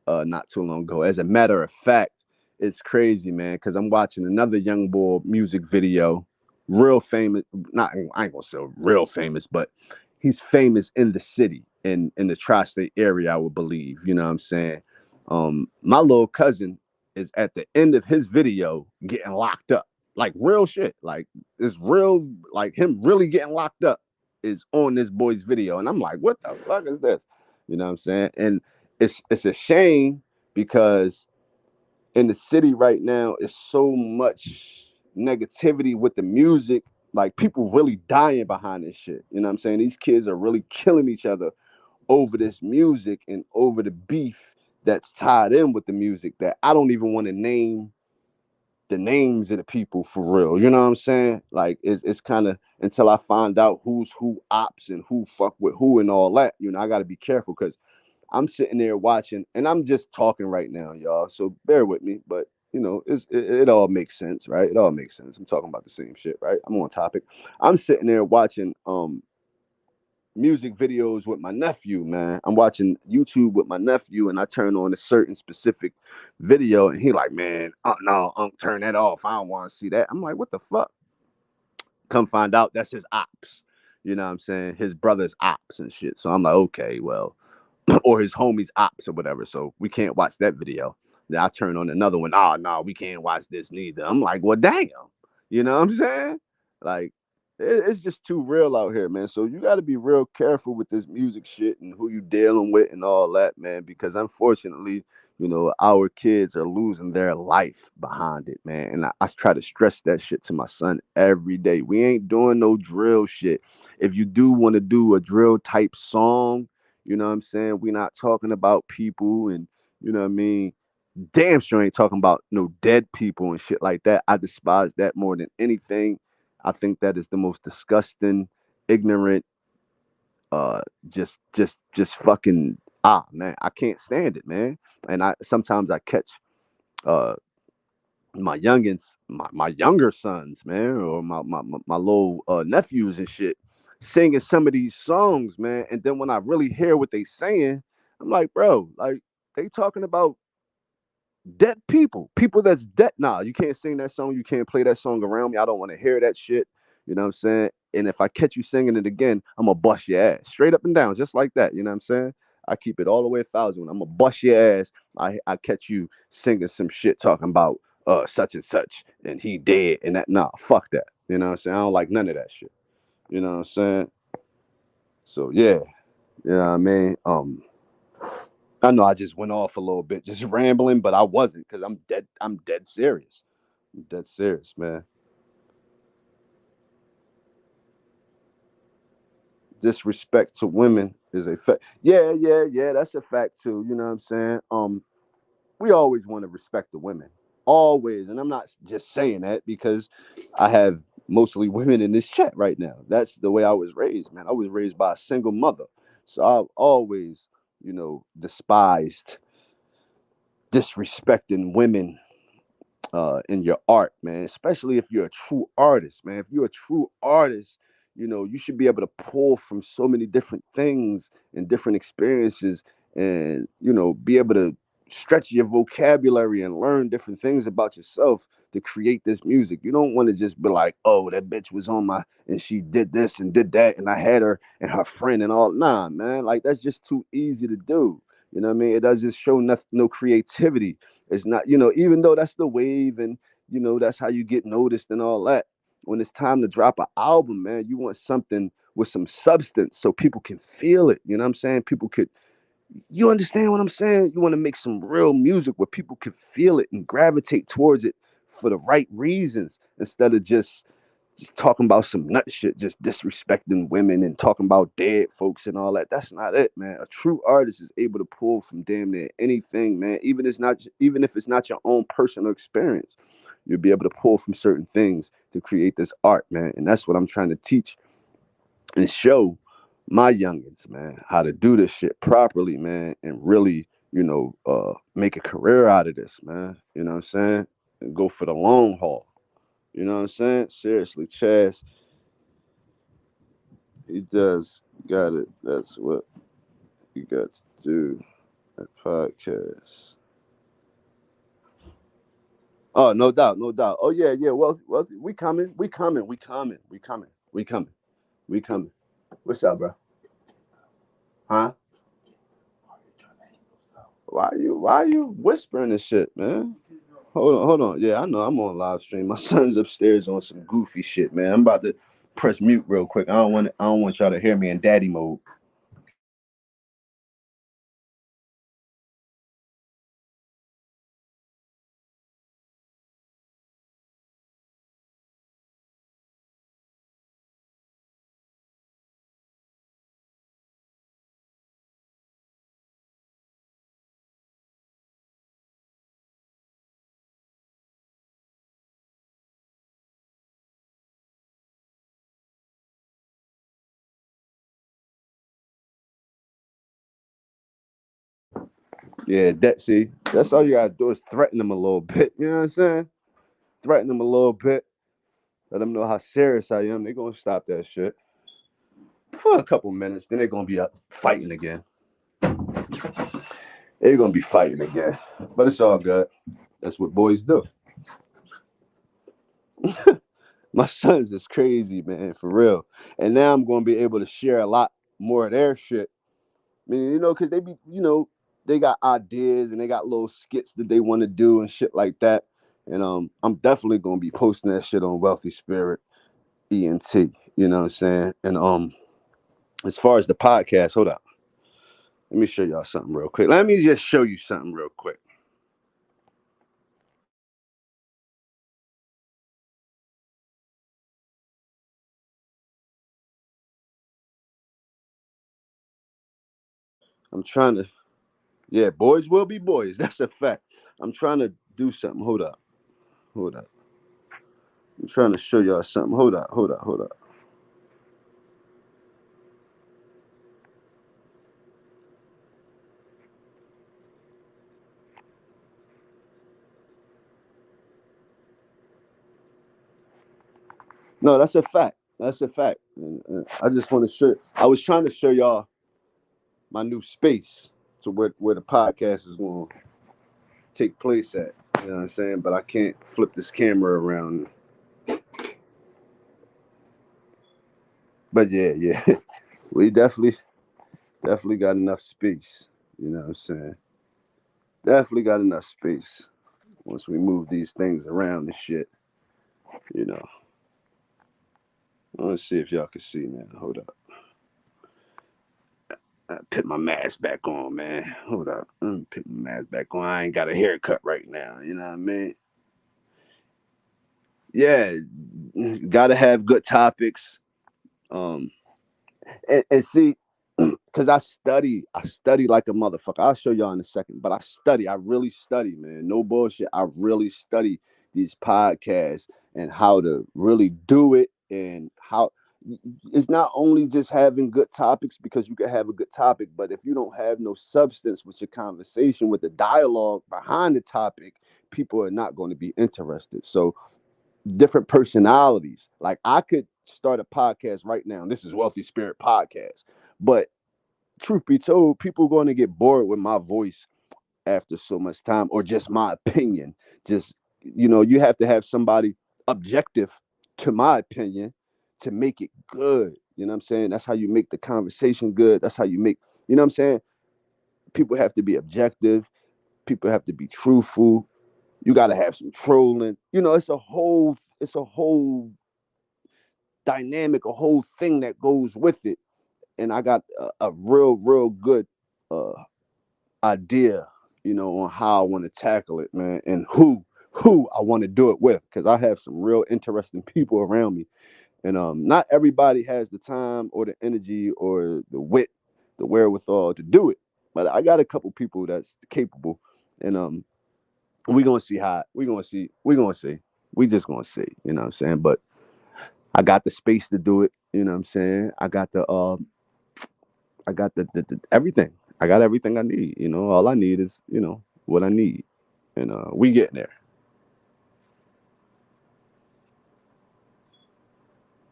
not too long ago. As a matter of fact, it's crazy, man, because I'm watching another Young Boy music video, real famous. Not I ain't gonna say real famous, but he's famous in the city, in the tri-state area, I would believe. You know what I'm saying? My little cousin is at the end of his video getting locked up, like real shit. Like it's real, like him really getting locked up is on this boy's video, and I'm like, what the fuck is this? You know what I'm saying? And it's a shame because in the city right now is so much negativity with the music. Like people really dying behind this shit. You know what I'm saying? These kids are really killing each other over this music and over the beef that's tied in with the music that I don't even want to name the names of the people for real. You know what I'm saying? Like it's kind of until I find out who's who ops and who fuck with who and all that. You know, I got to be careful because I'm sitting there watching and I'm just talking right now, y'all. So bear with me, but you know, it all makes sense, right? It all makes sense. I'm talking about the same shit, right? I'm on topic. I'm sitting there watching music videos with my nephew, man. I'm watching YouTube with my nephew, and I turn on a certain specific video, and he like, man, no, turn that off. I don't want to see that. I'm like, what the fuck? Come find out that's his ops. You know what I'm saying? His brother's ops and shit. So I'm like, okay, well, or his homie's ops or whatever. So we can't watch that video. Then I turn on another one. Oh no, we can't watch this neither. I'm like, well, damn. You know what I'm saying? Like, it's just too real out here, man. So you got to be real careful with this music shit and who you dealing with and all that, man. Because unfortunately, you know, our kids are losing their life behind it, man. And I try to stress that shit to my son every day. We ain't doing no drill shit. If you do want to do a drill type song, you know what I'm saying? We're not talking about people and, you know what I mean? Damn sure ain't talking about no dead people and shit like that. I despise that more than anything. I think that is the most disgusting, ignorant, just fucking man, I can't stand it, man. And I sometimes I catch uh my youngins, my younger sons, man, or my little nephews and shit, singing some of these songs, man. And then when I really hear what they saying, I'm like, bro, like they talking about dead people, people that's dead. Nah, you can't sing that song. You can't play that song around me. I don't want to hear that shit. You know what I'm saying? And if I catch you singing it again, I'm gonna bust your ass straight up and down, just like that. You know what I'm saying? I keep it all the way 1,000. I'm gonna bust your ass. I catch you singing some shit talking about such and such and he dead and that. Nah, fuck that. You know what I'm saying? I don't like none of that shit. You know what I'm saying? So yeah, you know what I mean? I know I just went off a little bit, just rambling, but I wasn't because I'm dead. I'm dead serious. I'm dead serious, man. Disrespect to women is a fact. Yeah, yeah, yeah. That's a fact too. You know what I'm saying? We always want to respect the women, always, and I'm not just saying that because I have mostly women in this chat right now. That's the way I was raised, man. I was raised by a single mother, so I've always, you know, despised disrespecting women in your art, man. Especially if you're a true artist, man. If you're a true artist, you know you should be able to pull from so many different things and different experiences, and you know be able to stretch your vocabulary and learn different things about yourself to create this music. You don't want to just be like, oh, that bitch was on my and she did this and did that, and I had her and her friend and all. Nah, man, like that's just too easy to do. You know what I mean? It doesn't show no creativity. It's not, you know, even though that's the wave and you know that's how you get noticed and all that. When it's time to drop an album, man, you want something with some substance so people can feel it. You know what I'm saying? People could, you understand what I'm saying? You want to make some real music where people can feel it and gravitate towards it for the right reasons instead of just talking about some nut shit, just disrespecting women and talking about dead folks and all that. That's not it, man. A true artist is able to pull from damn near anything, man. Even if it's not your own personal experience, you'll be able to pull from certain things to create this art, man. And that's what I'm trying to teach and show my youngins, man, how to do this shit properly, man, and really, you know, make a career out of this, man. You know what I'm saying? And go for the long haul. You know what I'm saying? Seriously, Chaz, he does got it. That's what he got to do at podcast. Oh, no doubt, no doubt. Oh yeah, yeah. Well, we coming. What's up, bro? Huh? Why you whispering this shit, man? Hold on. Yeah, I know I'm on live stream. My son's upstairs on some goofy shit, man. I'm about to press mute real quick. I don't want y'all to hear me in daddy mode. Yeah, that see, that's all you gotta do is threaten them a little bit. You know what I'm saying? Threaten them a little bit. Let them know how serious I am. They're gonna stop that shit for a couple minutes. Then they're gonna be up fighting again. They're gonna be fighting again. But it's all good. That's what boys do. My sons is crazy, man, for real. And now I'm gonna be able to share a lot more of their shit. I mean, because they be, they got ideas and they got little skits that they want to do and shit like that. And I'm definitely gonna be posting that shit on Wealthy Spirit ENT. You know what I'm saying? And as far as the podcast, hold up. Let me show y'all something real quick. Let me just show you something real quick. I'm trying to, yeah, boys will be boys. That's a fact. I'm trying to do something. Hold up. Hold up. I'm trying to show y'all something. Hold up. Hold up. Hold up. No, that's a fact. That's a fact. And I just want to show. I was trying to show y'all my new space to where the podcast is going to take place at. You know what I'm saying? But I can't flip this camera around. But yeah, yeah, we definitely got enough space. You know what I'm saying? Definitely got enough space once we move these things around and shit. You know. Let's see if y'all can see now. Hold up. I put my mask back on, man. Hold up. Put my mask back on. I ain't got a haircut right now. You know what I mean? Yeah, gotta have good topics. Um, and see, because I study like a motherfucker. I'll show y'all in a second, but I really study, man. No bullshit. I really study these podcasts and how to really do it and how it's not only just having good topics because you can have a good topic, but if you don't have no substance with your conversation, with the dialogue behind the topic, people are not going to be interested. So different personalities. Like I could start a podcast right now. This is Wealthy Spirit Podcast. But truth be told, people are going to get bored with my voice after so much time or just my opinion. Just you have to have somebody objective to my opinion to make it good. You know what I'm saying? That's how you make the conversation good. That's how you make, you know what I'm saying? People have to be objective. People have to be truthful. You got to have some trolling. It's a whole dynamic, a whole thing that goes with it. And I got a real good uh, idea, on how I want to tackle it, man, and who I want to do it with, because I have some real interesting people around me, and not everybody has the time or the energy or the wit, the wherewithal to do it, but I got a couple people that's capable, and we gonna see, we just gonna see, you know what I'm saying, but I got the space to do it. You know what I'm saying? I got the everything. I got everything I need. All I need is what I need, and we getting there.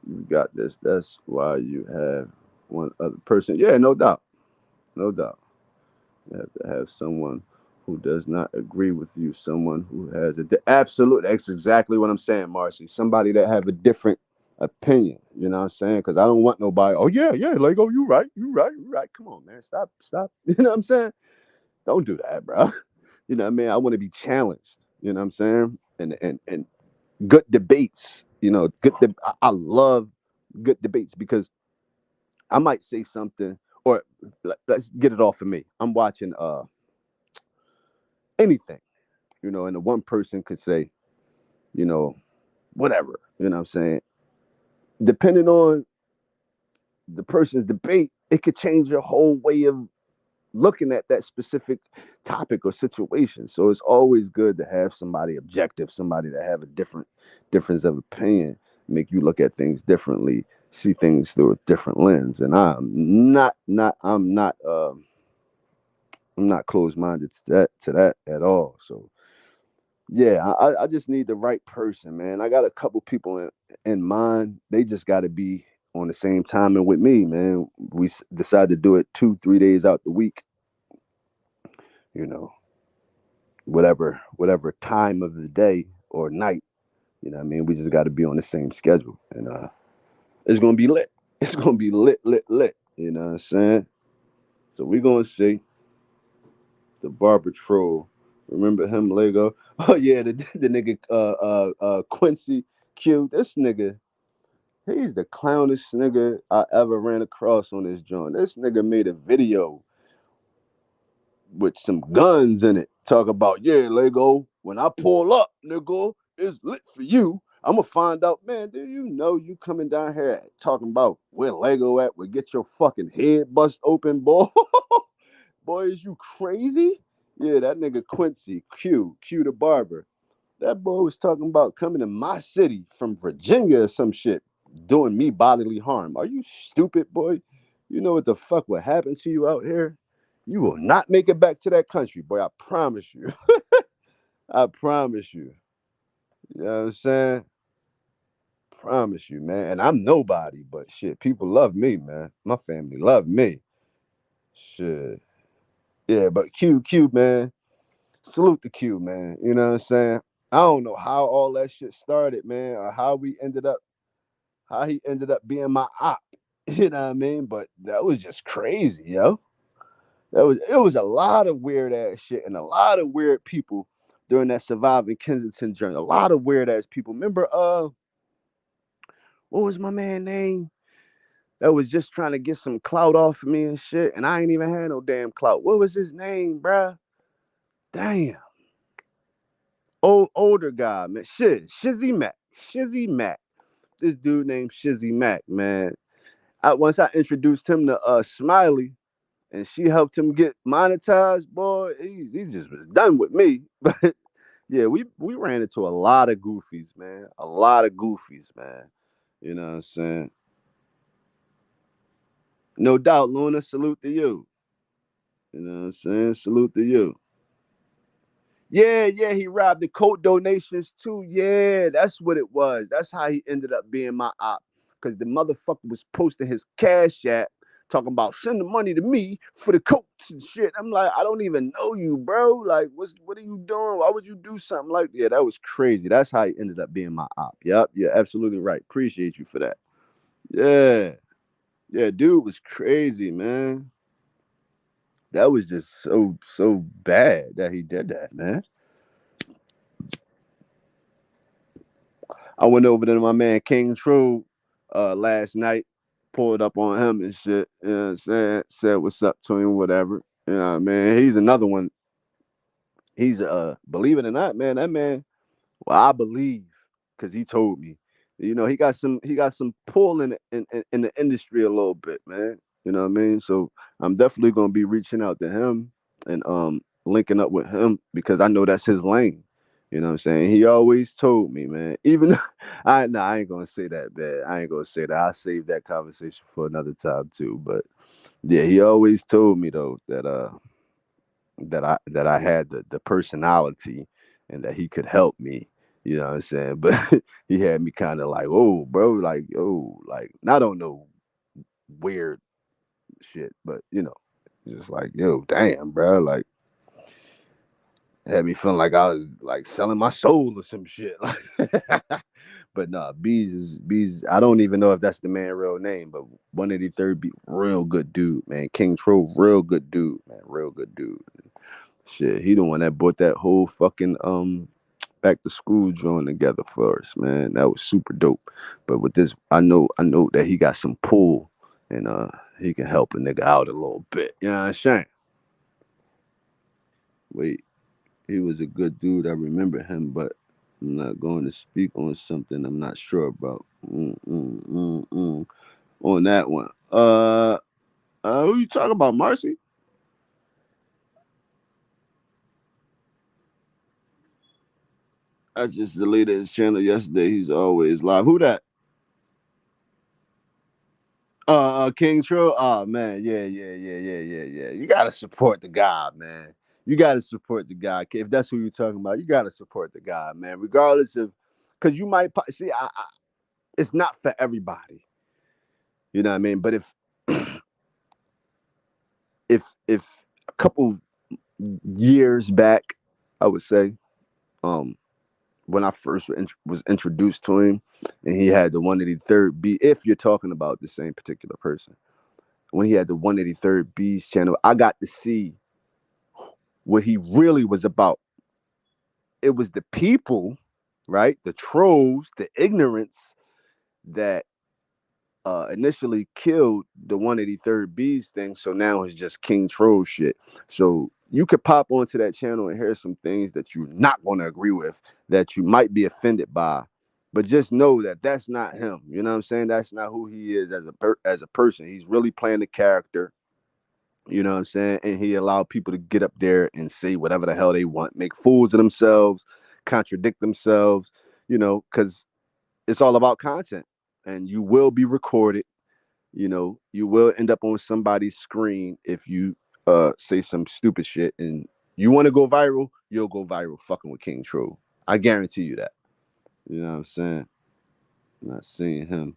You got this. That's why you have one other person. Yeah, no doubt, no doubt. You have to have someone who does not agree with you. Someone who has absolute. That's exactly what I'm saying, Marcy. Somebody that have a different opinion. You know what I'm saying? Because I don't want nobody. Oh yeah, yeah, Lego, you right, you right, you right. Come on, man, stop. You know what I'm saying? Don't do that, bro. You know what I mean? I want to be challenged. You know what I'm saying? And good debates. I love good debates because I might say something or let's get it off of me. I'm watching anything, and the one person could say, you know, whatever. You know what I'm saying? Depending on the person's debate, it could change your whole way of looking at that specific topic or situation. So it's always good to have somebody objective, somebody that have a difference of opinion, make you look at things differently, see things through a different lens. And I'm not I'm not closed minded to that at all. So yeah, I just need the right person, man. I got a couple people in mind. They just got to be on the same timing with me, man. We decide to do it 2 3 days out the week, you know, whatever time of the day or night. You know what I mean? We just got to be on the same schedule, and it's gonna be lit. It's gonna be lit, lit, lit. You know what I'm saying? So we gonna see the Barber Troll. Remember him, Lego? Oh yeah, the nigga Quincy Q. This nigga, he's the clownish nigga I ever ran across on this joint. This nigga made a video with some guns in it. Talk about, yeah, Lego, when I pull up, nigga, it's lit for you. I'm gonna find out, man, do you know you coming down here talking about where Lego at would get your fucking head bust open, boy? Boy, is you crazy? Yeah, that nigga Quincy, Q the barber. That boy was talking about coming to my city from Virginia or some shit, doing me bodily harm. Are you stupid, boy? You know what the fuck would happen to you out here? You will not make it back to that country, boy. I promise you. I promise you. You know what I'm saying? Promise you, man. And I'm nobody, but shit, people love me, man. My family love me. Shit. Yeah, but Q, man. Salute to Q, man. You know what I'm saying? I don't know how all that shit started, man, or how he ended up being my op. You know what I mean? But that was just crazy, yo. It was a lot of weird ass shit and a lot of weird people during that surviving Kensington journey. A lot of weird ass people. Remember, what was my man name? That was just trying to get some clout off of me and shit, and I ain't even had no damn clout. What was his name, bruh? Damn. Older guy, man. Shizzy Mac. Shizzy Mac. This dude named Shizzy Mac, man. Once I introduced him to Smiley, and she helped him get monetized, boy, he just was done with me. But yeah, we ran into a lot of goofies, man. A lot of goofies, man. You know what I'm saying? No doubt, Luna. Salute to you. You know what I'm saying? Salute to you. Yeah, he robbed the coat donations too. Yeah, that's what it was. That's how he ended up being my op. Because the motherfucker was posting his cash app, talking about send the money to me for the coats and shit. I'm like, I don't even know you, bro. Like, what are you doing? Why would you do something like that? Yeah, that was crazy. That's how he ended up being my op. Yep, you're absolutely right. Appreciate you for that. Yeah. Yeah, dude was crazy, man. That was just so bad that he did that, man. I went over to my man King True last night, pulled up on him and shit. You know what I'm saying? Said what's up to him, whatever. You know what I mean? He's another one. He's believe it or not, man, that man, well, I believe, because he told me. You know, he got some pull in the industry a little bit, man. You know what I mean? So I'm definitely gonna be reaching out to him and linking up with him because I know that's his lane. You know what I'm saying? He always told me, man. Even I ain't gonna say that bad. I ain't gonna say that. I'll save that conversation for another time too. But yeah, he always told me though that I had the personality and that he could help me. You know what I'm saying? But he had me kind of like, oh, bro, like, oh, like, not on no weird shit, but just like, yo, damn, bro, like, had me feeling like I was like selling my soul or some shit. But nah, Bees. I don't even know if that's the man real name, but 183rd be real good dude, man. King Troll, real good dude, man, real good dude. Shit, he the one that brought that whole fucking back to school joint together for us, man. That was super dope. But with this, I know that he got some pull and he can help a nigga out a little bit. You know what I'm saying? Wait, he was a good dude. I remember him, but I'm not going to speak on something I'm not sure about. On that one. Who you talking about, Marcy? I just deleted his channel yesterday. He's always live. Who that? King Troll. Oh man, yeah. You gotta support the guy, man. You gotta support the guy. If that's who you're talking about, you gotta support the guy, man. Regardless of, because you might see, it's not for everybody. You know what I mean? But if a couple years back, I would say, um, when I first was introduced to him, and he had the 183rd B. If you're talking about the same particular person, when he had the 183rd B's channel, I got to see what he really was about. It was the people, right? The trolls, the ignorance that initially killed the 183rd Bees thing. So now it's just King Troll shit. So you could pop onto that channel and hear some things that you're not going to agree with, that you might be offended by. But just know that that's not him. You know what I'm saying? That's not who he is as as a person. He's really playing the character. You know what I'm saying? And he allowed people to get up there and say whatever the hell they want, make fools of themselves, contradict themselves, because it's all about content. And you will be recorded. You will end up on somebody's screen if you say some stupid shit. And you want to go viral, you'll go viral fucking with King Troll. I guarantee you that. You know what I'm saying? Not seeing him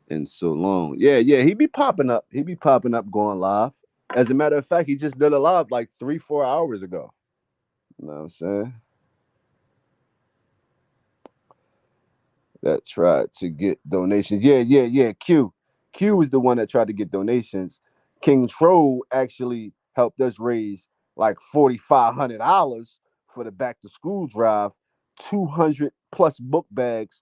in so long. Yeah, he be popping up. He be popping up going live. As a matter of fact, he just did a live like 3, 4 hours ago. You know what I'm saying? That tried to get donations. Yeah. Q was the one that tried to get donations. King Troll actually helped us raise like $4,500 for the back to school drive, 200 plus book bags,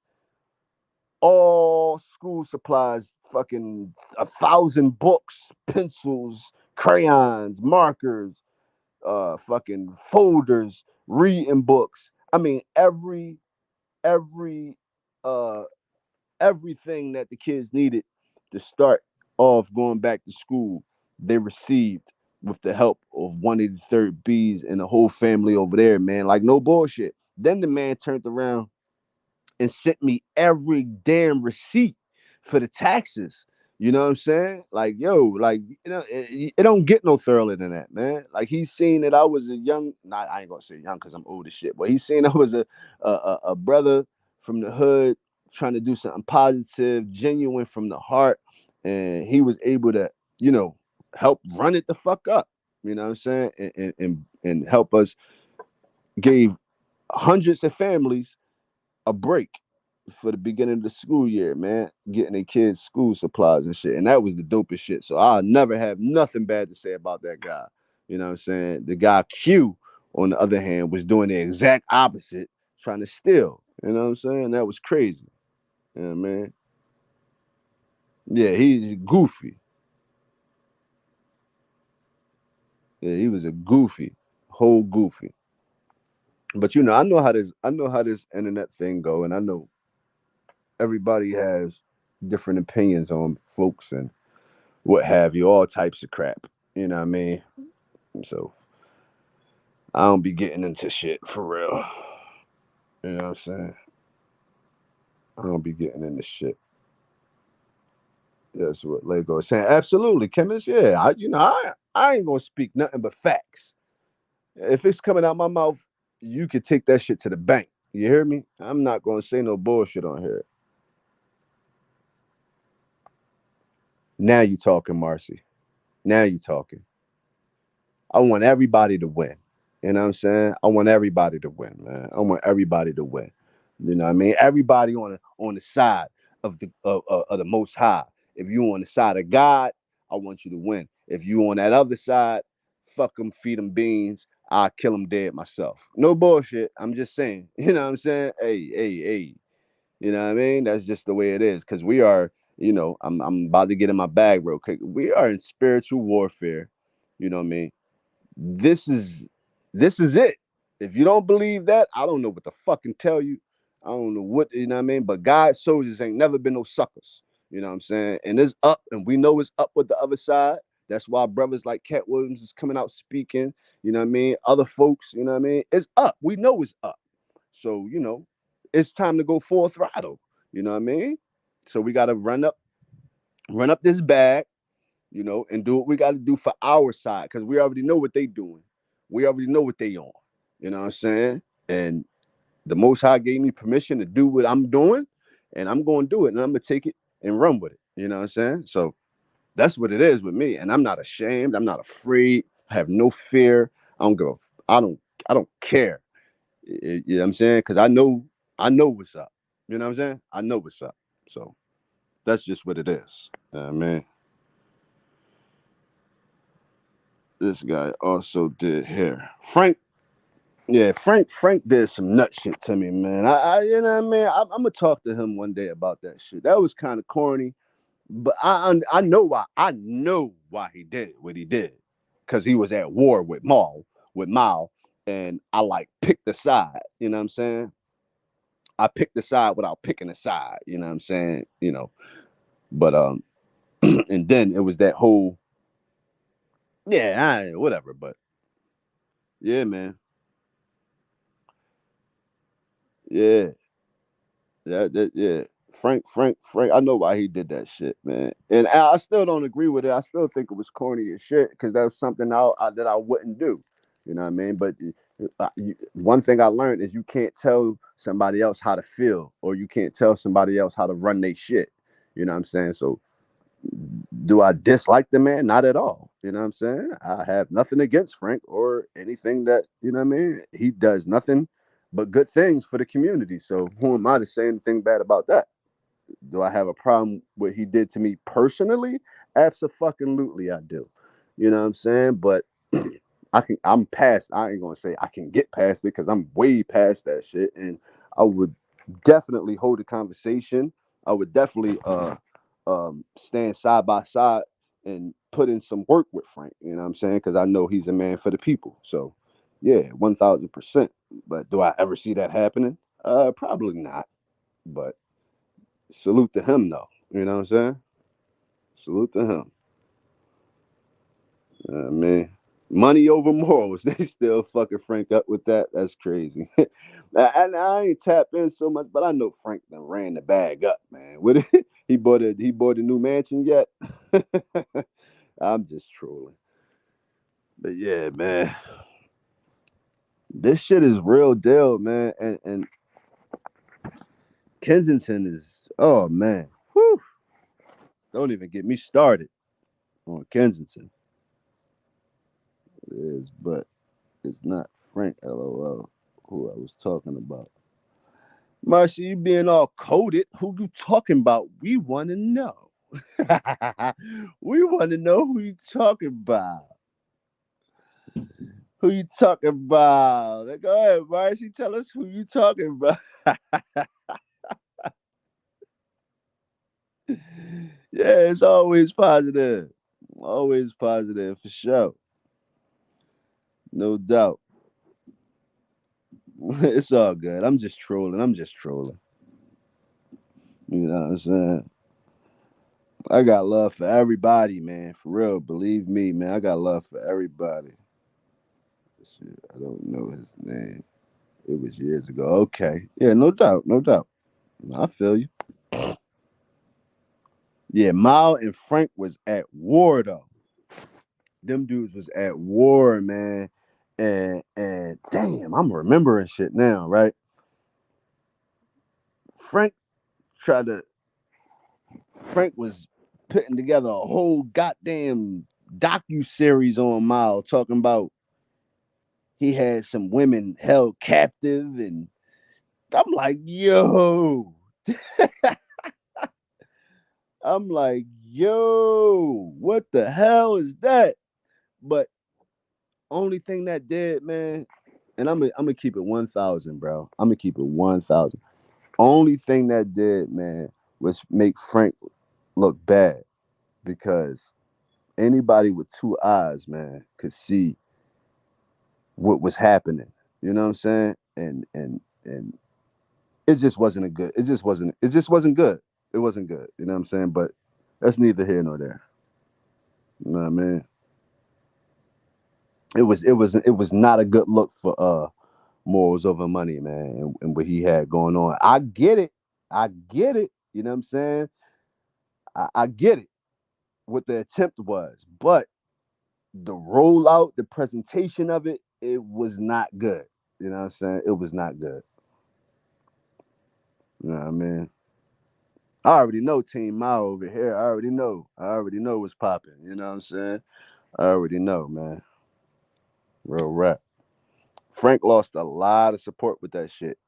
all school supplies, fucking 1,000 books, pencils, crayons, markers, fucking folders, reading books. I mean, every uh everything that the kids needed to start off going back to school, they received with the help of 183rd Bees and the whole family over there, man. Like no bullshit. Then the man turned around and sent me every damn receipt for the taxes. You know what I'm saying? Like, yo, like, it don't get no thoroughly than that, man. Like, he's seen that I was a young, not, I ain't gonna say young because I'm old as shit, but he's seen I was a brother from the hood trying to do something positive, genuine from the heart. And he was able to, you know, help run it the fuck up. You know what I'm saying? And help us, gave hundreds of families a break for the beginning of the school year, man, getting their kids school supplies and shit. And that was the dopest shit. So I'll never have nothing bad to say about that guy. You know what I'm saying? The guy Q, on the other hand, was doing the exact opposite, trying to steal. You know what I'm saying? That was crazy. Yeah, man. Yeah, he's goofy. Yeah, he was a goofy, whole goofy. But I know how this internet thing go, and I know everybody has different opinions on folks and what have you, all types of crap. You know what I mean? So I don't be getting into shit for real. You know what I'm saying? I don't be getting into shit. That's what Lego is saying. Absolutely, chemist. Yeah, I ain't gonna speak nothing but facts. If it's coming out my mouth, you can take that shit to the bank. You hear me? I'm not gonna say no bullshit on here. Now you talking, Marcy. Now you talking. I want everybody to win. You know what I'm saying? I want everybody to win, man. I want everybody to win. You know what I mean? Everybody on the side of the Most High. If you on the side of God, I want you to win. If you on that other side, fuck them, feed them beans. I'll kill them dead myself. No bullshit. I'm just saying. You know what I'm saying? Hey. You know what I mean? That's just the way it is. Cause we are, I'm about to get in my bag real quick. We are in spiritual warfare. You know what I mean? This is this is it. If you don't believe that, I don't know what to fucking tell you. I don't know what you know what I mean. But God's soldiers ain't never been no suckers. You know what I'm saying? And it's up, and we know it's up with the other side. That's why brothers like Cat Williams is coming out speaking. You know what I mean? Other folks, you know what I mean? It's up. We know it's up. So, it's time to go full throttle. You know what I mean? So we gotta run up this bag. and do what we got to do for our side because we already know what they doing. We already know what they on. You know what I'm saying? And the Most High gave me permission to do what I'm doing, and I'm going to do it, and I'm going to take it and run with it. You know what I'm saying? So that's what it is with me, and I'm not ashamed. I'm not afraid. I have no fear. I don't go. I don't. I don't care. You know what I'm saying? Because I know what's up. You know what I'm saying? I know what's up. So that's just what it is. Man, this guy also did hair. Frank, yeah, Frank did some nut shit to me, man. You know what I mean? I'm gonna talk to him one day about that shit. That was kind of corny, but I know why. I know why he did what he did, because he was at war with Mao, and I like picked the side. You know what I'm saying? I picked the side without picking a side. You know what I'm saying? But and then it was that whole whatever. But yeah, man, yeah, yeah. Frank. I know why he did that shit, man. And I still don't agree with it. I still think it was corny as shit because that was something that I wouldn't do. You know what I mean? But one thing I learned is you can't tell somebody else how to feel, or you can't tell somebody else how to run their shit. You know what I'm saying? So do I dislike the man? Not at all. You know what I'm saying? I have nothing against Frank or anything that, you know what I mean? He does nothing but good things for the community. So who am I to say anything bad about that? Do I have a problem with what he did to me personally? Absolutely I do. You know what I'm saying? But I'm past, I ain't gonna say I can get past it because I'm way past that shit. And I would definitely hold a conversation. I would definitely stand side by side and put in some work with Frank. You know what I'm saying? Because I know he's a man for the people. So yeah, 1000%. But do I ever see that happening? Probably not. But salute to him though. You know what I'm saying? Salute to him. Man, money over morals. They still fucking Frank up with that. That's crazy. I ain't tap in so much, but I know Frank done ran the bag up, man. What he bought a new mansion yet? I'm just trolling. But yeah, man, this shit is real deal, man. And Kensington is, oh man, whew, don't even get me started on Kensington. It is, but it's not Frank. LOL. Who I was talking about. Marcy, you being all coded. Who you talking about? We want to know. We want to know who you talking about. Who you talking about? Go ahead, Marcy. Tell us who you talking about. Yeah, it's always positive. Always positive for sure. No doubt. It's all good. I'm just trolling. I'm just trolling. You know what I'm saying? I got love for everybody, man. For real. Believe me, man. I got love for everybody. Shit, I don't know his name. It was years ago. Okay. Yeah, no doubt. No doubt. I feel you. Yeah, Mao and Frank was at war though. Them dudes was at war, man. And damn, I'm remembering shit now, right? Frank tried to Frank was putting together a whole goddamn docu series on Mao talking about he had some women held captive, and I'm like, yo. I'm like, yo, what the hell is that? But only thing that did, man, and I'm gonna keep it 1,000, bro. I'm gonna keep it 1,000. Only thing that did, man, was make Frank look bad because anybody with two eyes, man, could see what was happening. You know what I'm saying? And it just wasn't a good. It just wasn't good. It wasn't good. You know what I'm saying? But that's neither here nor there. You know what I mean? It was not a good look for morals over money, man, and what he had going on. I get it. I get it. You know what I'm saying? I get it. what the attempt was, but the rollout, the presentation of it, it was not good. You know what I'm saying? It was not good. You know what I mean? I already know Team Mao over here. I already know. I already know what's popping. You know what I'm saying? I already know, man. Real rap. Frank lost a lot of support with that shit.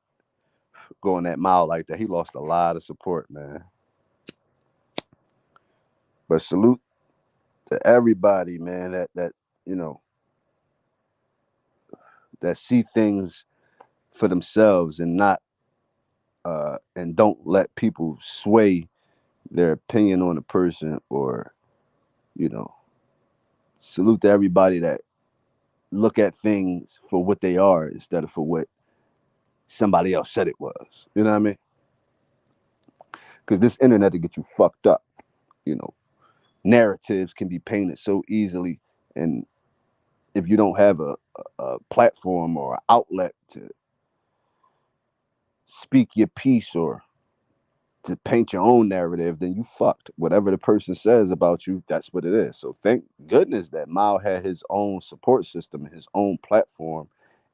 Going that mile like that. He lost a lot of support, man. But salute to everybody, man, that you know, that see things for themselves and not and don't let people sway their opinion on a person, or, you know, salute to everybody that look at things for what they are instead of for what somebody else said it was. You know what I mean? Because this internet will get you fucked up. You know, narratives can be painted so easily, and if you don't have a platform or an outlet to speak your piece or to paint your own narrative, then you fucked. Whatever the person says about you, that's what it is. So thank goodness that Mao had his own support system, his own platform,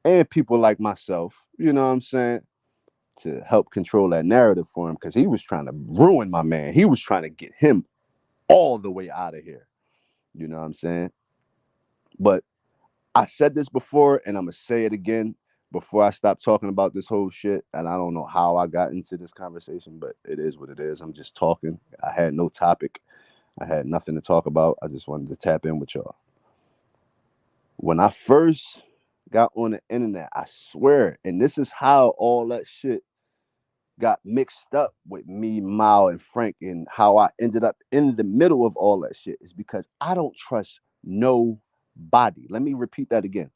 and people like myself, you know what I'm saying, to help control that narrative for him, because he was trying to ruin my man. He was trying to get him all the way out of here. You know what I'm saying? But I said this before, and I'm gonna say it again before I stop talking about this whole shit. And I don't know how I got into this conversation, but it is what it is. I'm just talking. I had no topic. I had nothing to talk about. I just wanted to tap in with y'all. When I first got on the internet, I swear, and this is how all that shit got mixed up with me, Mao, and Frank, and how I ended up in the middle of all that shit, is because I don't trust nobody. Let me repeat that again.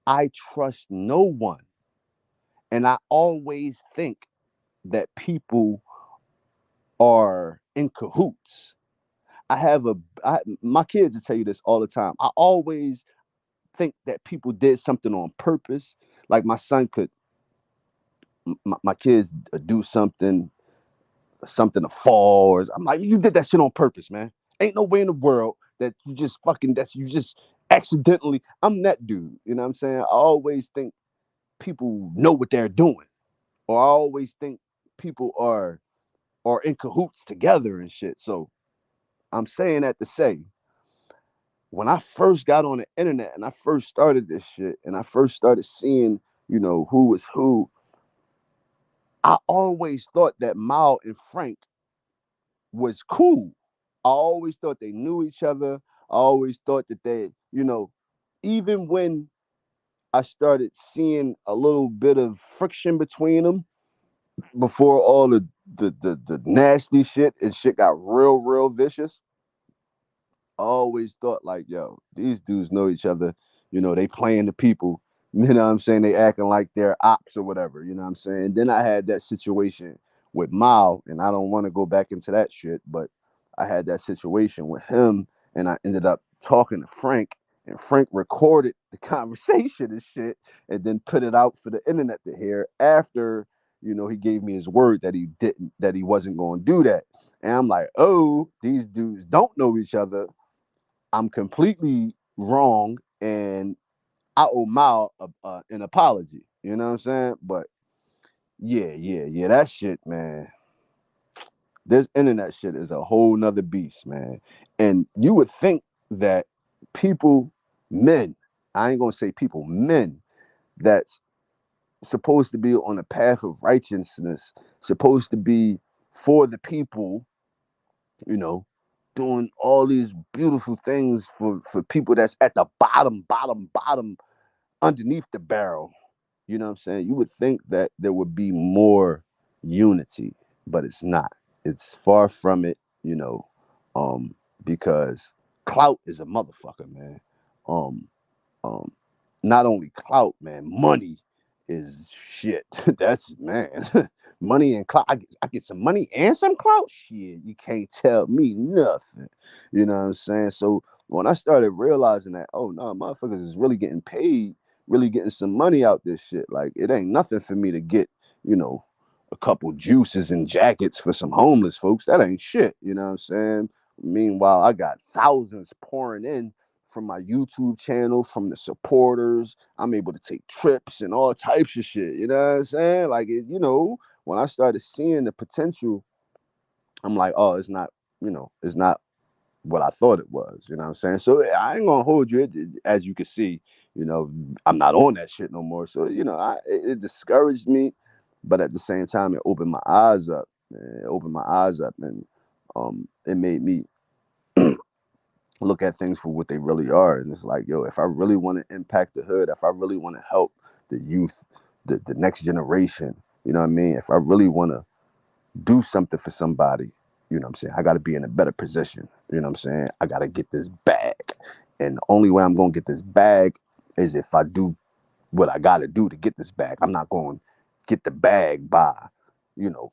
I trust no one. And I always think that people are in cahoots. My kids will tell you this all the time. I always think that people did something on purpose. Like my son could, my kids do something to fall. Or I'm like, you did that shit on purpose, man. Ain't no way in the world that you just fucking, that's you just accidentally. I'm that dude. You know what I'm saying? I always think people know what they're doing. Or I always think people are in cahoots together and shit. So I'm saying that to say, when I first got on the internet and I first started this shit and I first started seeing, who was who, I always thought that Mao and Frank was cool. I always thought they knew each other. I always thought that even when I started seeing a little bit of friction between them before all the nasty shit and shit got real vicious, I always thought like, yo, these dudes know each other. They playing the people. You know what I'm saying? They acting like they're ops or whatever. You know what I'm saying? Then I had that situation with Mao, and I don't want to go back into that shit, but I had that situation with him, and I ended up talking to Frank, and Frank recorded the conversation and shit, and then put it out for the internet to hear after, he gave me his word that he wasn't going to do that. And I'm like, oh, these dudes don't know each other. I'm completely wrong, and I owe Mao an apology. You know what I'm saying? But yeah, that shit, man. This internet shit is a whole nother beast, man. And you would think that people, men, I ain't gonna say people, men, that's supposed to be on a path of righteousness, supposed to be for the people, you know, doing all these beautiful things for people that's at the bottom underneath the barrel. You know what I'm saying? You would think that there would be more unity, but it's not. It's far from it, um, because clout is a motherfucker, man. Um, um, Not only clout, man, money is shit. That's man, money and clout. I get some money and some clout. Shit, you can't tell me nothing. You know what I'm saying? So when I started realizing that, oh no, motherfuckers is really getting paid, really getting some money out this shit. Like it ain't nothing for me to get, you know, a couple juices and jackets for some homeless folks. That ain't shit. You know what I'm saying? Meanwhile, I got thousands pouring in from my YouTube channel, from the supporters. I'm able to take trips and all types of shit. You know what I'm saying? Like, when I started seeing the potential, I'm like, oh, it's not what I thought it was. You know what I'm saying? So I ain't gonna hold you. As you can see, you know, I'm not on that shit no more. So it discouraged me, but at the same time, it opened my eyes up. It opened my eyes up, and it made me look at things for what they really are. And it's like, yo, if I really want to impact the hood, if I really want to help the youth, the next generation, you know what I mean? If I really want to do something for somebody, you know what I'm saying? I got to be in a better position. You know what I'm saying? I got to get this bag. And the only way I'm going to get this bag is if I do what I got to do to get this bag. I'm not going to get the bag by, you know,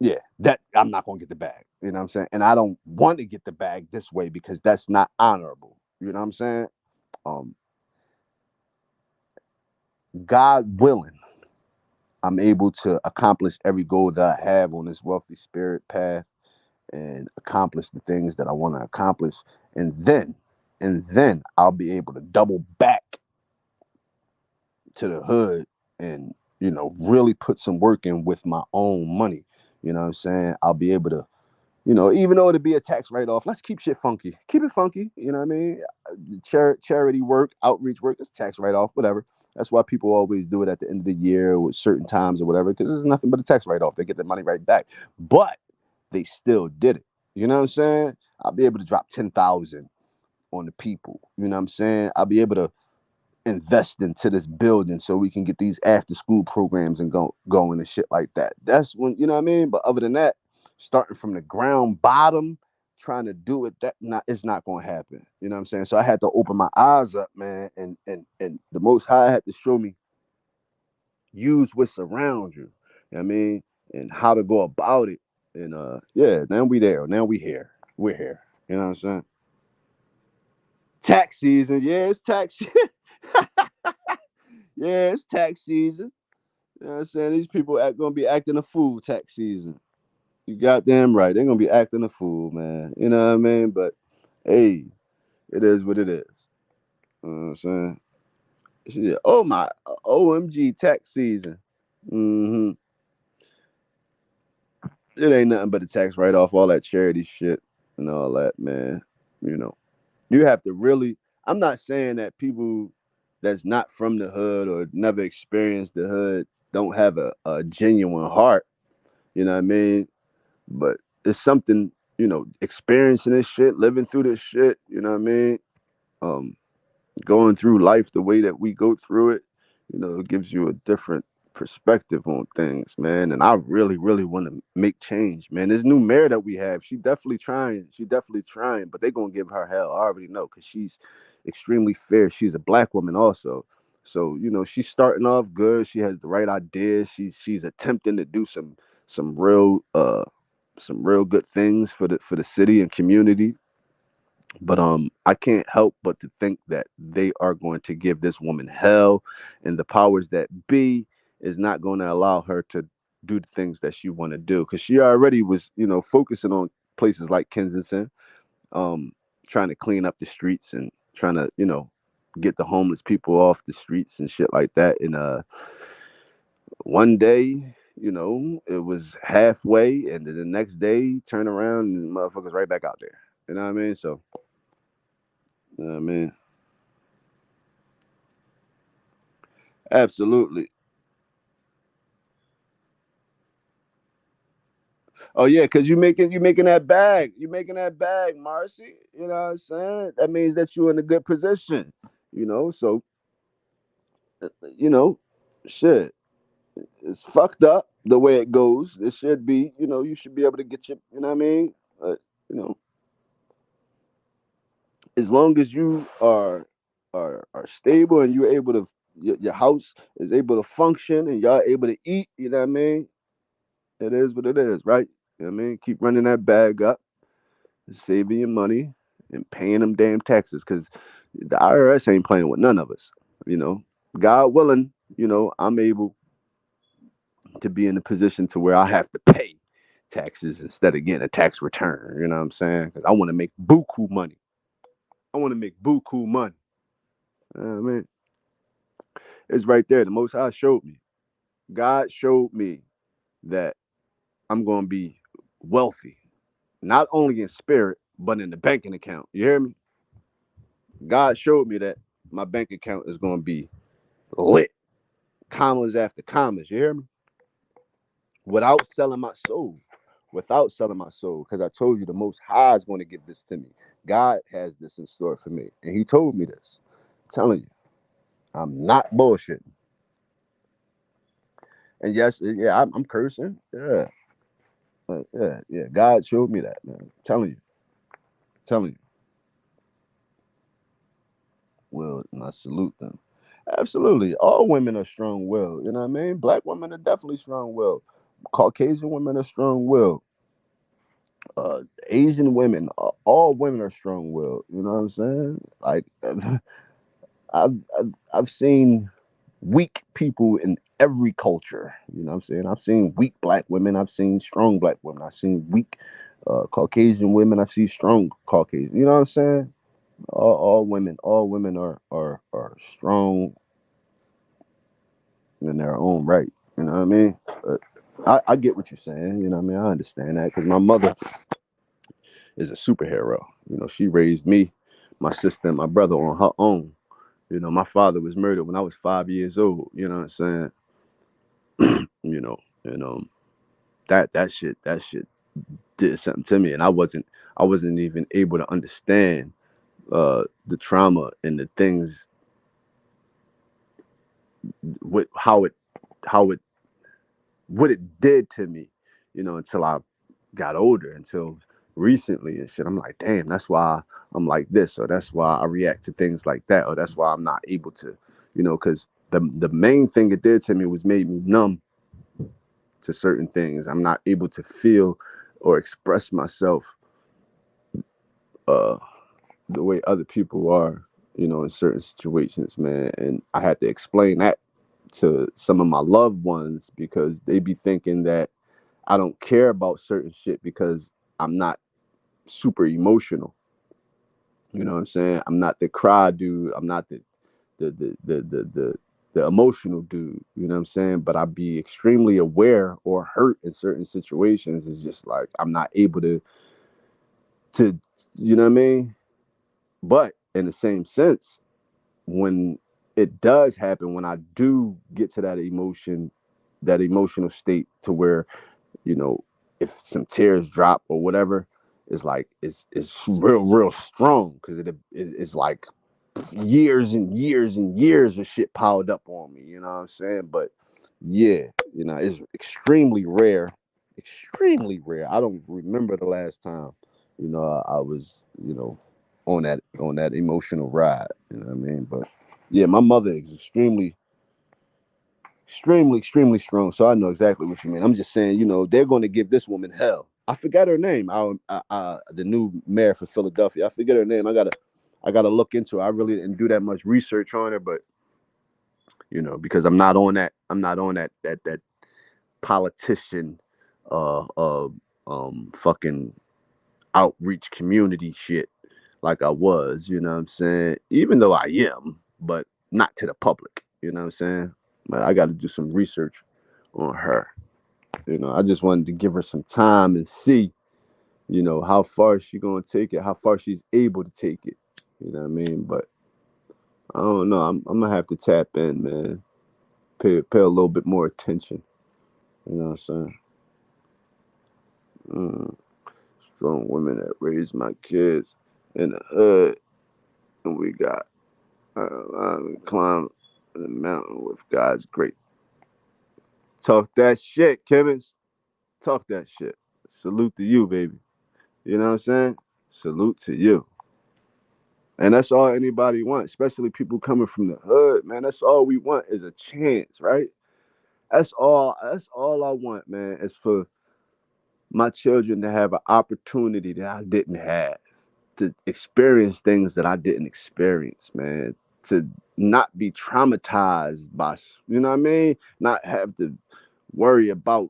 yeah, that I'm not going to get the bag. You know what I'm saying? And I don't want to get the bag this way because that's not honorable. You know what I'm saying? Um, God willing, I'm able to accomplish every goal that I have on this wealthy spirit path and accomplish the things that I want to accomplish. And then I'll be able to double back to the hood and, really put some work in with my own money. You know what I'm saying? I'll be able to, even though it'd be a tax write off, let's keep shit funky. Keep it funky. You know what I mean? Charity work, outreach work, it's tax write off, whatever. That's why people always do it at the end of the year with certain times or whatever, because it's nothing but a tax write off. They get the money right back. But they still did it. You know what I'm saying? I'll be able to drop 10,000 on the people. You know what I'm saying? I'll be able to invest into this building so we can get these after school programs and going and shit like that. That's when, you know what I mean? But other than that, starting from the ground bottom, trying to do it, that not it's not gonna happen. You know what I'm saying? So I had to open my eyes up, man, and the most high had to show me use what's around you. You know what I mean? And how to go about it. And yeah, now we there. Now we here. We're here. You know what I'm saying? Tax season. Yeah, it's tax. Yeah, it's tax season. You know what I'm saying? These people gonna be acting a fool tax season. You goddamn right. They're gonna be acting a fool, man. You know what I mean? But hey, it is what it is. You know what I'm saying? Shit. Oh my OMG tax season. hmm It ain't nothing but a tax write off, all that charity shit and all that, man. You know. You have to really I'm not saying that people that's not from the hood or never experienced the hood don't have a genuine heart. You know what I mean? But it's something, experiencing this shit, living through this shit, you know what I mean? Um, Going through life the way that we go through it, it gives you a different perspective on things, man. And I really, really want to make change, man. This new mayor that we have, she definitely trying. She definitely trying, but they gonna give her hell. I already know because she's extremely fair. She's a black woman also. So, she's starting off good. She has the right ideas. She's attempting to do some real some real good things for the city and community. But I can't help but to think that they are going to give this woman hell, and the powers that be is not going to allow her to do the things that she want to do because she already was, focusing on places like Kensington, um, trying to clean up the streets and trying to, get the homeless people off the streets and shit like that. And one day, it was halfway, and then the next day, turn around and motherfuckers right back out there. You know what I mean? So, you know what I mean? Absolutely. Oh yeah, because you making that bag. You making that bag, Marcy. You know what I'm saying? That means that you're in a good position. So you know, shit. It's fucked up the way it goes. It should be, you should be able to get your, you know what I mean? You know, as long as you are stable and you're able to your house is able to function and y'all able to eat, you know what I mean? It is what it is, right? You know what I mean? Keep running that bag up, saving your money and paying them damn taxes because the IRS ain't playing with none of us. You know, God willing, I'm able to be in a position to where I have to pay taxes instead of getting a tax return. You know what I'm saying? Because I want to make buku money. I want to make buku money. I mean, it's right there. The Most High showed me. God showed me that I'm going to be wealthy, not only in spirit, but in the banking account. You hear me? God showed me that my bank account is going to be lit, commas after commas. You hear me? Without selling my soul. Without selling my soul. Because I told you the Most High is going to give this to me. God has this in store for me. And He told me this. I'm telling you, I'm not bullshitting. And yes, yeah, I'm cursing. Yeah. Yeah. God showed me that, man. I'm telling you. Telling you. Well, and I salute them. Absolutely. All women are strong willed. You know what I mean? Black women are definitely strong willed. Caucasian women are strong willed. Asian women, all women are strong willed. You know what I'm saying? Like, I've seen weak people in every culture. You know what I'm saying? I've seen weak black women. I've seen strong black women. I've seen weak Caucasian women. I've seen strong Caucasian. You know what I'm saying? All women are strong in their own right. You know what I mean? But I get what you're saying. You know what I mean? I understand that because my mother is a superhero. You know, she raised me, my sister, and my brother on her own. You know, my father was murdered when I was 5 years old. You know what I'm saying? You know, and that shit did something to me, and I wasn't even able to understand the trauma and the things with how it what it did to me, until I got older, until recently and shit. I'm like, damn, that's why I'm like this, or that's why I react to things like that, or that's why I'm not able to, because the main thing it did to me was made me numb to certain things. I'm not able to feel or express myself uh the way other people are, in certain situations, man. And I had to explain that to some of my loved ones because they be thinking that I don't care about certain shit because I'm not super emotional. You know what I'm saying? I'm not the cry dude. I'm not the emotional dude. You know what I'm saying? But I be extremely aware or hurt in certain situations. It's just like I'm not able to you know what I mean? But in the same sense, when it does happen, when I do get to that emotional state to where, you know, if some tears drop or whatever, it's real strong because it's like years and years and years of shit piled up on me. You know what I'm saying? But yeah, it's extremely rare, extremely rare. I don't remember the last time, I was, on that emotional ride. You know what I mean? But yeah, my mother is extremely strong. So I know exactly what you mean. I'm just saying, they're going to give this woman hell. I forgot her name. The new mayor for Philadelphia. I forget her name. I gotta look into it. I really didn't do that much research on her, but because I'm not on that. I'm not on that politician, uh, uh, fucking outreach community shit like I was. You know what I'm saying? Even though I am, but not to the public. You know what I'm saying? But I got to do some research on her. I just wanted to give her some time and see, how far she gonna take it, how far she's able to take it. You know what I mean? But I don't know. I'm gonna have to tap in, man. Pay a little bit more attention. You know what I'm saying? Mm, strong women that raised my kids in the hood, and we got climb the mountain with God's great. Talk that shit, Kevins. Talk that shit. Salute to you, baby. You know what I'm saying? Salute to you. And that's all anybody wants, especially people coming from the hood, man. That's all we want is a chance, right? That's all I want, man, is for my children to have an opportunity that I didn't have, to experience things that I didn't experience, man. To not be traumatized by, you know what I mean? Not have to worry about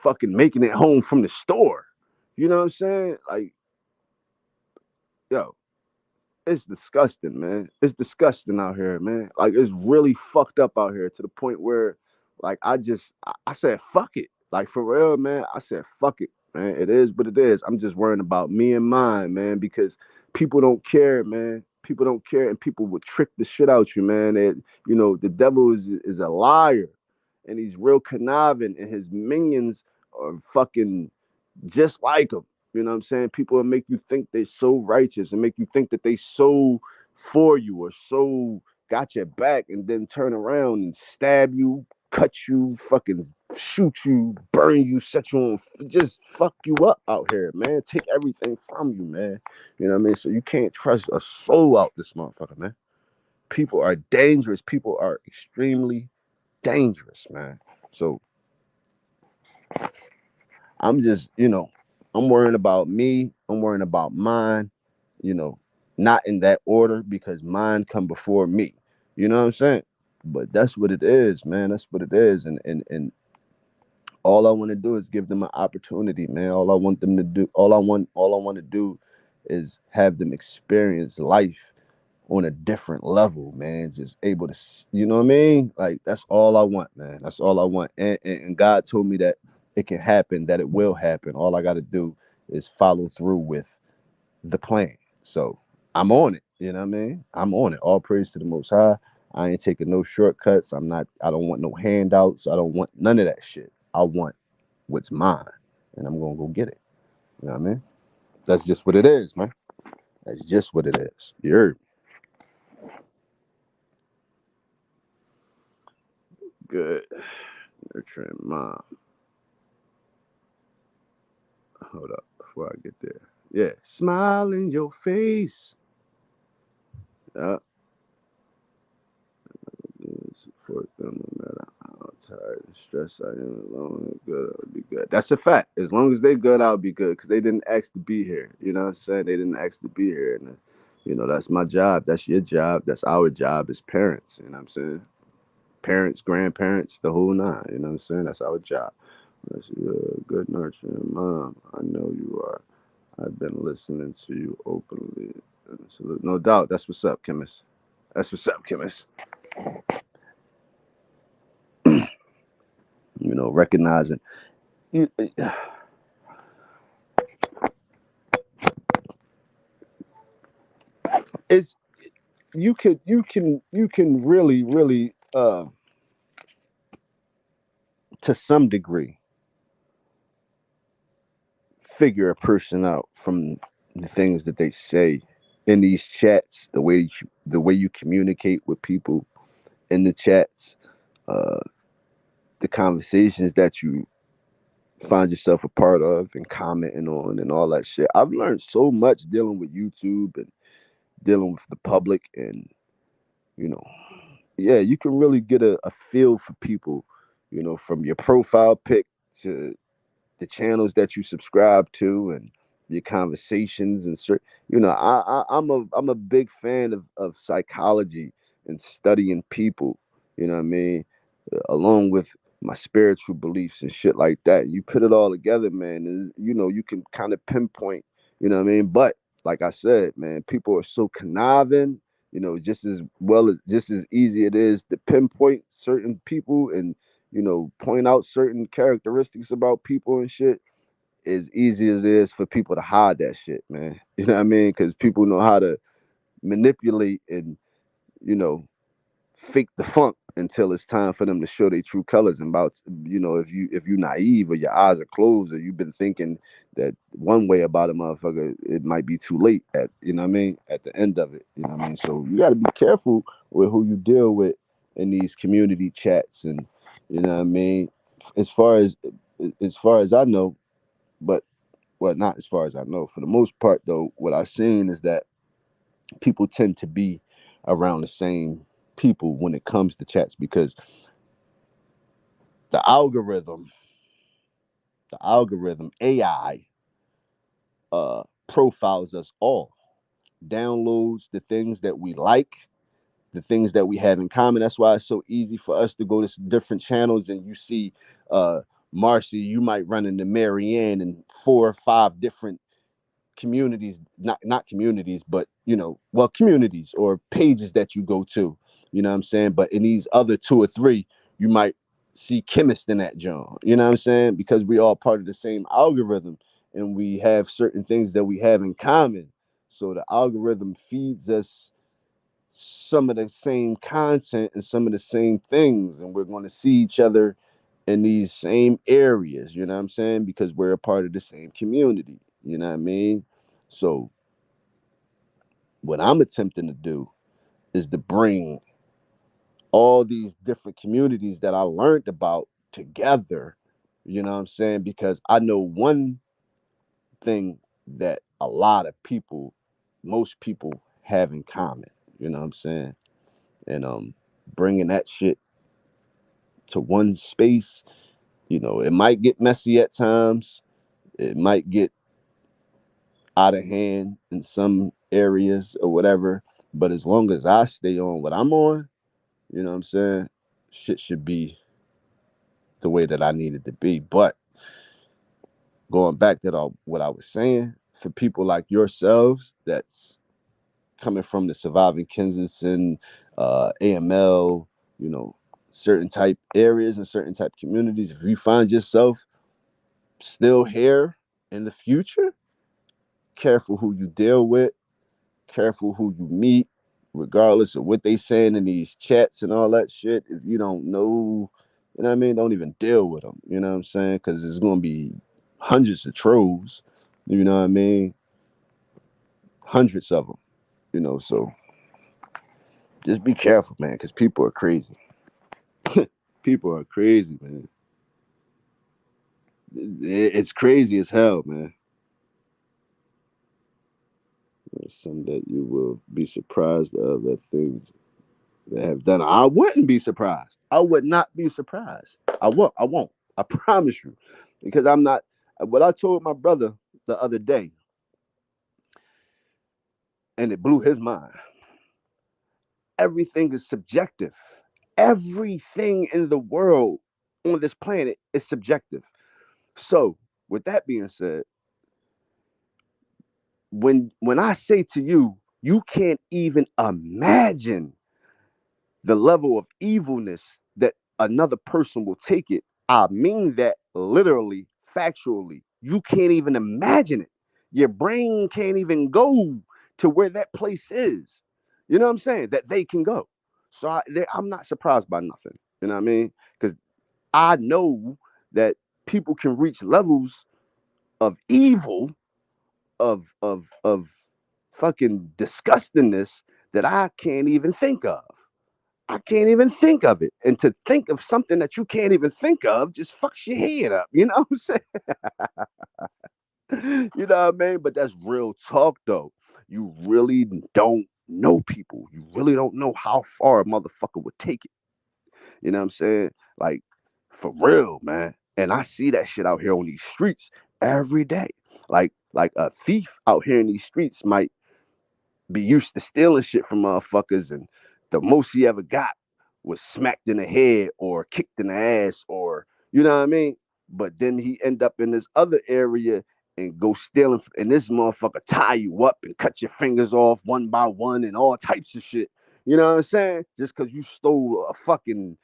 fucking making it home from the store. You know what I'm saying? Like, yo, it's disgusting, man. It's disgusting out here, man. Like, it's really fucked up out here to the point where, like, I said, fuck it. Like, for real, man. I said, fuck it, man. It is what it is. I'm just worrying about me and mine, man, because people don't care, man. People don't care, and people will trick the shit out you, man. And, the devil is a liar, and he's real conniving, and his minions are fucking just like them. You know what I'm saying? People will make you think they're so righteous and make you think that they so for you or so got your back, and then turn around and stab you, cut you, fucking shoot you, burn you, set you on, just fuck you up out here, man. Take everything from you, man. You know what I mean? So you can't trust a soul out this motherfucker, man. People are dangerous. People are extremely dangerous, man. So I'm just, I'm worrying about me. I'm worrying about mine, you know, not in that order because mine come before me. You know what I'm saying? But that's what it is, man. That's what it is. And all I want to do is give them an opportunity, man. All I want them to do, all I want to do is have them experience life on a different level, man. Just able to, you know what I mean? Like, that's all I want, man. That's all I want. And God told me that it can happen, that it will happen. All I got to do is follow through with the plan. So I'm on it. You know what I mean? I'm on it. All praise to the Most High. I ain't taking no shortcuts. I don't want no handouts. I don't want none of that shit. I want what's mine, and I'm gonna go get it. You know what I mean? That's just what it is, man. That's just what it is. You heard me? Good. Nurturing mom. Hold up before I get there. Yeah, smile in your face. Yeah, support them no matter how tired and stressed I am. Alone, good, I'll be good. That's a fact. As long as they good, I'll be good because they didn't ask to be here. You know what I'm saying? They didn't ask to be here, and that's my job. That's your job. That's our job as parents. You know what I'm saying? Parents, grandparents, the whole nine. You know what I'm saying? That's our job. That's good nurturing mom. I know you are. I've been listening to you openly. So, no doubt. That's what's up, chemist. That's what's up, chemist. Recognizing you, it's you can really to some degree figure a person out from the things that they say in these chats, the way you communicate with people in the chats, uh, the conversations that you find yourself a part of and commenting on and all that shit. I've learned so much dealing with YouTube and dealing with the public, and you know, yeah, you can really get a feel for people, from your profile pic to the channels that you subscribe to and your conversations and I'm a big fan of psychology and studying people. You know what I mean? Along with my spiritual beliefs and shit like that. You put it all together, man. You can kind of pinpoint. You know what I mean? But like I said, man, people are so conniving. Just as easy it is to pinpoint certain people and point out certain characteristics about people and shit, as easy as it is for people to hide that shit, man. You know what I mean? Because people know how to manipulate and, you know, fake the funk until it's time for them to show their true colors. And about, if you naive or your eyes are closed or you've been thinking that one way about a motherfucker, it might be too late at, what I mean, at the end of it. You know what I mean? So you got to be careful with who you deal with in these community chats, and you know what I mean. As far as I know, but well, not as far as I know. For the most part, though, what I've seen is that people tend to be around the same people when it comes to chats because the algorithm, AI, profiles us all, downloads the things that we like, the things that we have in common. That's why it's so easy for us to go to different channels and you see Marcy, you might run into Marianne and 4 or 5 different communities, not communities, but well, communities or pages that you go to. You know what I'm saying? But in these other 2 or 3, you might see chemists in that John. You know what I'm saying? Because we all part of the same algorithm and we have certain things that we have in common. So the algorithm feeds us some of the same content and some of the same things, and we're going to see each other in these same areas, you know what I'm saying? Because we're a part of the same community, you know what I mean? So, what I'm attempting to do is to bring all these different communities that I learned about together, you know what I'm saying? Because I know one thing that a lot of people, most people have in common, you know what I'm saying? And bringing that shit to one space, it might get messy at times. It might get out of hand in some areas or whatever. But as long as I stay on what I'm on, you know what I'm saying? Shit should be the way that I need it to be. But going back to what I was saying, for people like yourselves that's coming from the surviving Kensington, AML, you know, certain type areas and certain type communities, if you find yourself still here in the future, careful who you deal with, careful who you meet, regardless of what they saying in these chats and all that shit. If you don't know, you know what I mean, don't even deal with them. You know what I'm saying? Because there's gonna be hundreds of trolls. You know what I mean? Hundreds of them. So just be careful, man, because people are crazy. People are crazy, man. It's crazy as hell, man. There's some that you will be surprised of that things they have done. I wouldn't be surprised. I would not be surprised. I won't. I won't. I promise you, because I'm not. What I told my brother the other day, and it blew his mind. Everything is subjective. Everything in the world on this planet is subjective. So, with that being said, when I say to you, you can't even imagine the level of evilness that another person will take it. I mean that literally, factually. You can't even imagine it. Your brain can't even go to where that place is. You know what I'm saying? That they can go. So I'm not surprised by nothing. You know what I mean? Because I know that people can reach levels of evil, of fucking disgustingness that I can't even think of. I can't even think of it. And to think of something that you can't even think of just fucks your head up. You know what I'm saying? You know what I mean? But that's real talk, though. You really don't know people. You really don't know how far a motherfucker would take it. You know what I'm saying? Like, for real, man. And I see that shit out here on these streets every day. Like a thief out here in these streets might be used to stealing shit from motherfuckers, and the most he ever got was smacked in the head or kicked in the ass, or you know what I mean. But then he end up in this other area and go stealing, and this motherfucker tie you up and cut your fingers off one by one and all types of shit. You know what I'm saying? Just because you stole a fucking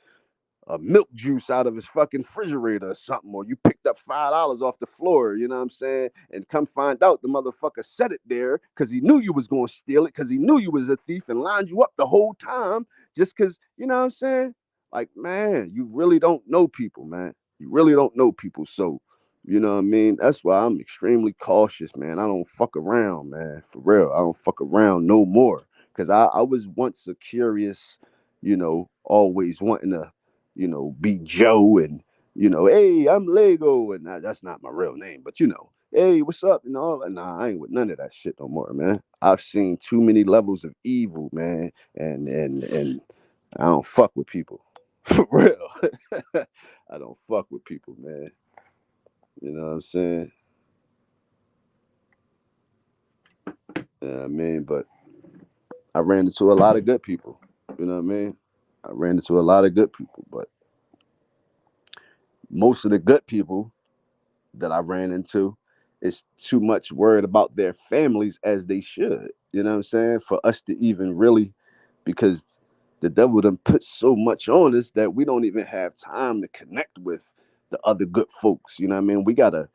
milk juice out of his fucking refrigerator or something, or you picked up $5 off the floor, you know what I'm saying? And come find out the motherfucker set it there because he knew you was gonna steal it, because he knew you was a thief and lined you up the whole time just because, you know what I'm saying? Like, man, you really don't know people, man. You really don't know people. So, you know what I mean? That's why I'm extremely cautious, man. I don't fuck around, man. For real. I don't fuck around no more. Cause I was once a curious, always wanting to be Joe and, hey, I'm Lego. And that's not my real name, but hey, what's up? And all that. Nah, I ain't with none of that shit no more, man. I've seen too many levels of evil, man. And I don't fuck with people. For real. I don't fuck with people, man. You know what I'm saying? Yeah, I mean, but I ran into a lot of good people. You know what I mean? I ran into a lot of good people, but Most of the good people that I ran into is too much worried about their families as they should. You know what I'm saying? For us to even really, because the devil done put so much on us that we don't even have time to connect with the other good folks. You know what I mean? We gotta,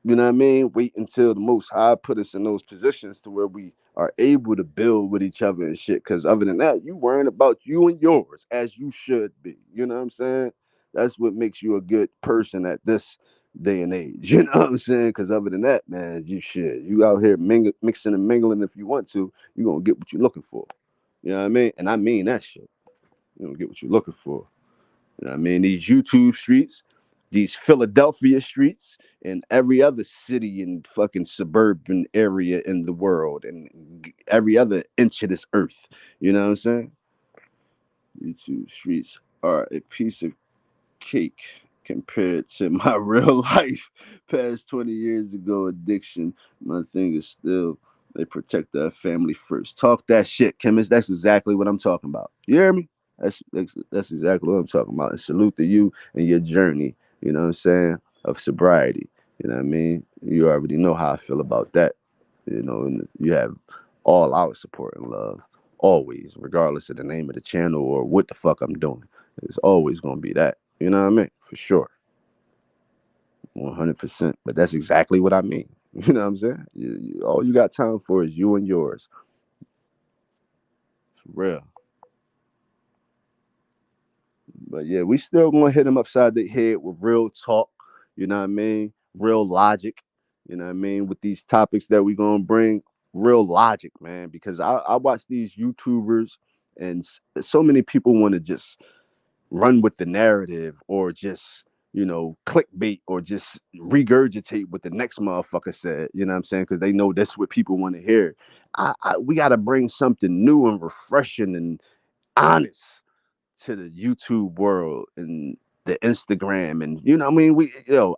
you know what I mean? Wait until the Most High put us in those positions to where we are able to build with each other and shit. Because other than that, you worrying about you and yours as you should be. You know what I'm saying? That's what makes you a good person at this day and age. You know what I'm saying? Because other than that, man, you shit. You out here mixing and mingling if you want to. You gonna get what you're looking for. You know what I mean? And I mean that shit. You gonna get what you're looking for. You know what I mean? These YouTube streets, these Philadelphia streets, and every other city and fucking suburban area in the world, and every other inch of this earth. You know what I'm saying? YouTube streets are a piece of cake compared to my real life past 20 years ago addiction. My thing is still they protect their family first. Talk that shit, chemist. That's exactly what I'm talking about. You hear me? That's exactly what I'm talking about. And salute to you and your journey, you know what I'm saying, of sobriety. You know what I mean? You already know how I feel about that. You know, and you have all our support and love. Always, regardless of the name of the channel or what the fuck I'm doing. It's always gonna be that. You know what I mean? For sure. 100%. But that's exactly what I mean. You know what I'm saying? All you got time for is you and yours. For real. But yeah, we still gonna hit them upside the head with real talk. You know what I mean? Real logic. You know what I mean? With these topics that we gonna bring, real logic, man. Because I watch these YouTubers and so many people want to just run with the narrative or just clickbait or just regurgitate what the next motherfucker said. You know what I'm saying? Because they know that's what people want to hear. We got to bring something new and refreshing and honest to the YouTube world and the Instagram. And I mean,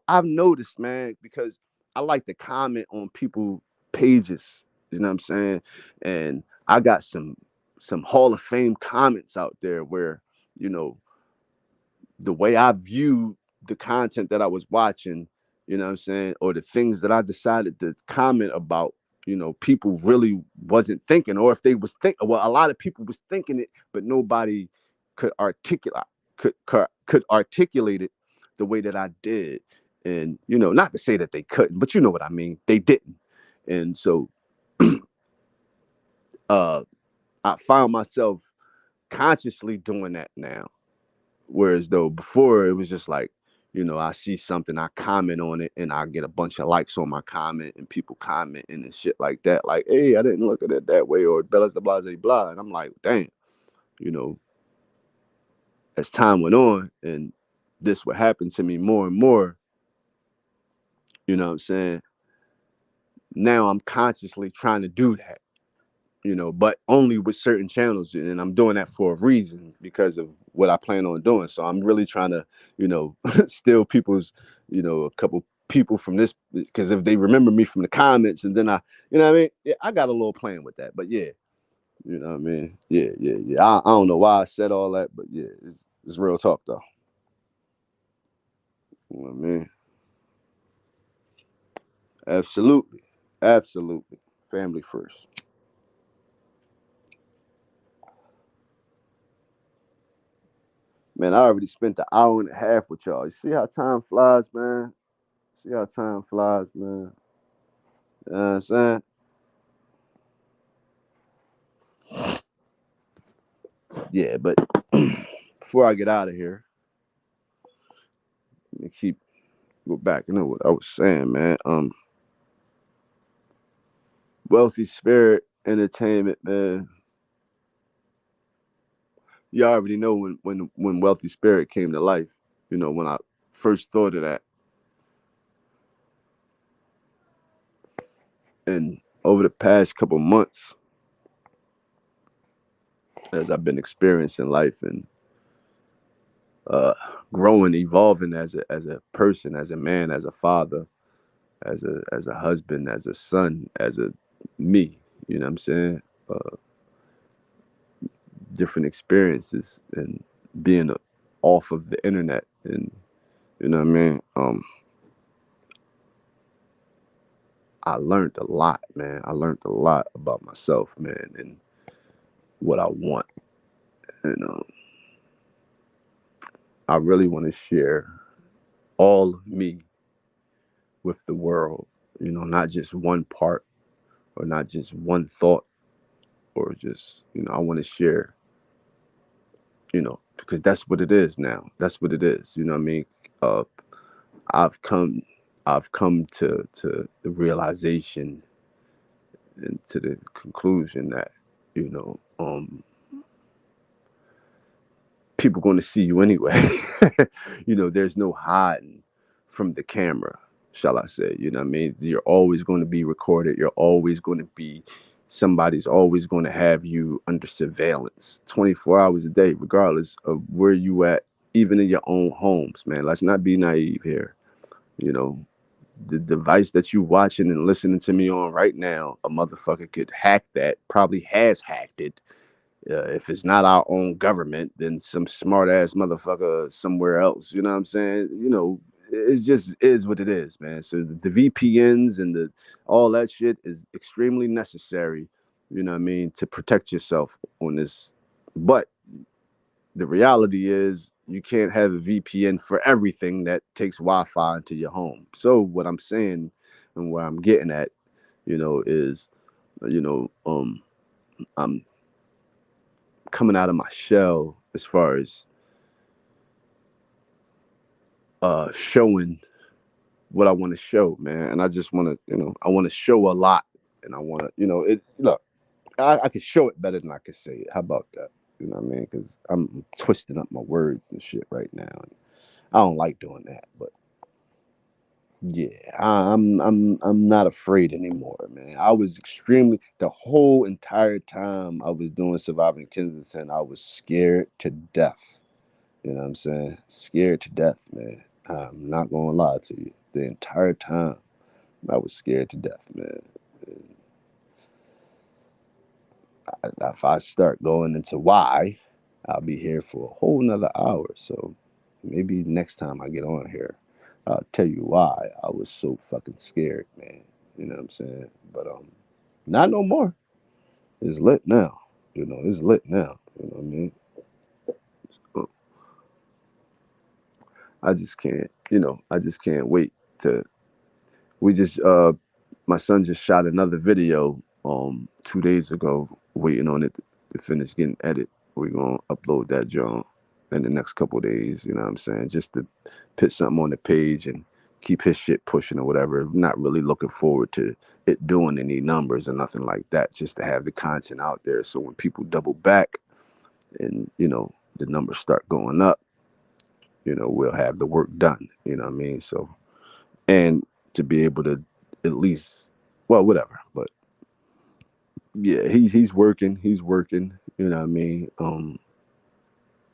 I've noticed, man, because I like to comment on people pages. You know what I'm saying? And I got some Hall of Fame comments out there where you know the way I viewed the content that I was watching, you know what I'm saying, or the things that I decided to comment about, people really wasn't thinking, or if they was thinking, well, a lot of people was thinking it, but nobody could articulate could articulate it the way that I did. And not to say that they couldn't, but you know what I mean. They didn't, and so uh, I found myself consciously doing that now. Whereas though before it was just like, I see something, I comment on it, and I get a bunch of likes on my comment, and people commenting and shit like that. Like, hey, I didn't look at it that way, or blah blah blah blah. And I'm like, damn, you know, as time went on, and this would happen to me more and more. You know what I'm saying? Now I'm consciously trying to do that. But only with certain channels, and I'm doing that for a reason because of what I plan on doing. So I'm really trying to, steal people's, a couple people from this because if they remember me from the comments, and then you know what I mean? Yeah, I got a little plan with that, but yeah, you know what I mean? Yeah, yeah, yeah. I don't know why I said all that, but yeah, it's real talk though. You know what I mean? Absolutely, absolutely. Family first, man. I already spent the hour and a half with y'all. You see how time flies, man? See how time flies, man. You know what I'm saying? Yeah, but before I get out of here, let me go back into what I was saying, man. Wealthy Spirit Entertainment, man. You already know when Wealthy Spirit came to life. When I first thought of that, and over the past couple months, as I've been experiencing life and uh, growing, evolving as a person, as a man, as a father, as a husband, as a son, as a me. You know what I'm saying? Uh, different experiences and being off of the internet and You know what I mean? I learned a lot, man. I learned a lot about myself, man, and what I want. And I really want to share all of me with the world. You know, not just one part or not just one thought or just, I want to share, because that's what it is now. That's what it is. You know what I mean? Uh, I've come, I've come to the realization and to the conclusion that, you know, people going to see you anyway. There's no hiding from the camera, shall I say. You know what I mean? You're always going to be recorded. You're always going to be, somebody's always going to have you under surveillance 24 hours a day, regardless of where you at, even in your own homes, man. Let's not be naive here. You know, the device that you watching and listening to me on right now, a motherfucker could hack that, probably has hacked it. If it's not our own government, then some smart ass motherfucker somewhere else. You know what I'm saying? It's just is what it is, man. So the VPNs and the all that shit is extremely necessary. You know what I mean, to protect yourself on this. But the reality is you can't have a VPN for everything that takes Wi-Fi into your home. So what I'm saying and where I'm getting at, is you know um I'm coming out of my shell as far as showing what I want to show, man. And I just want to, I want to show a lot, and I want to, it. Look, I could show it better than I could say it. How about that? You know what I mean? Because I'm twisting up my words and shit right now. And I don't like doing that, but yeah, I'm not afraid anymore, man. I was extremely the whole entire time I was doing Surviving Kensington, I was scared to death. You know what I'm saying? Scared to death, man. I'm not gonna lie to you. The entire time I was scared to death, man. If I start going into why, I'll be here for a whole nother hour. So maybe next time I get on here, I'll tell you why I was so fucking scared, man. You know what I'm saying? But not no more. It's lit now. It's lit now. You know what I mean? So I just can't. I just can't wait to. We just my son just shot another video 2 days ago, waiting on it to finish getting edited. We're gonna upload that John in the next couple of days, you know what I'm saying? Just to put something on the page and keep his shit pushing or whatever. Not really looking forward to it doing any numbers or nothing like that, just to have the content out there so when people double back and the numbers start going up, we'll have the work done, you know what I mean? So and to be able to at least, well, whatever. But yeah, he's working. He's working. You know what I mean?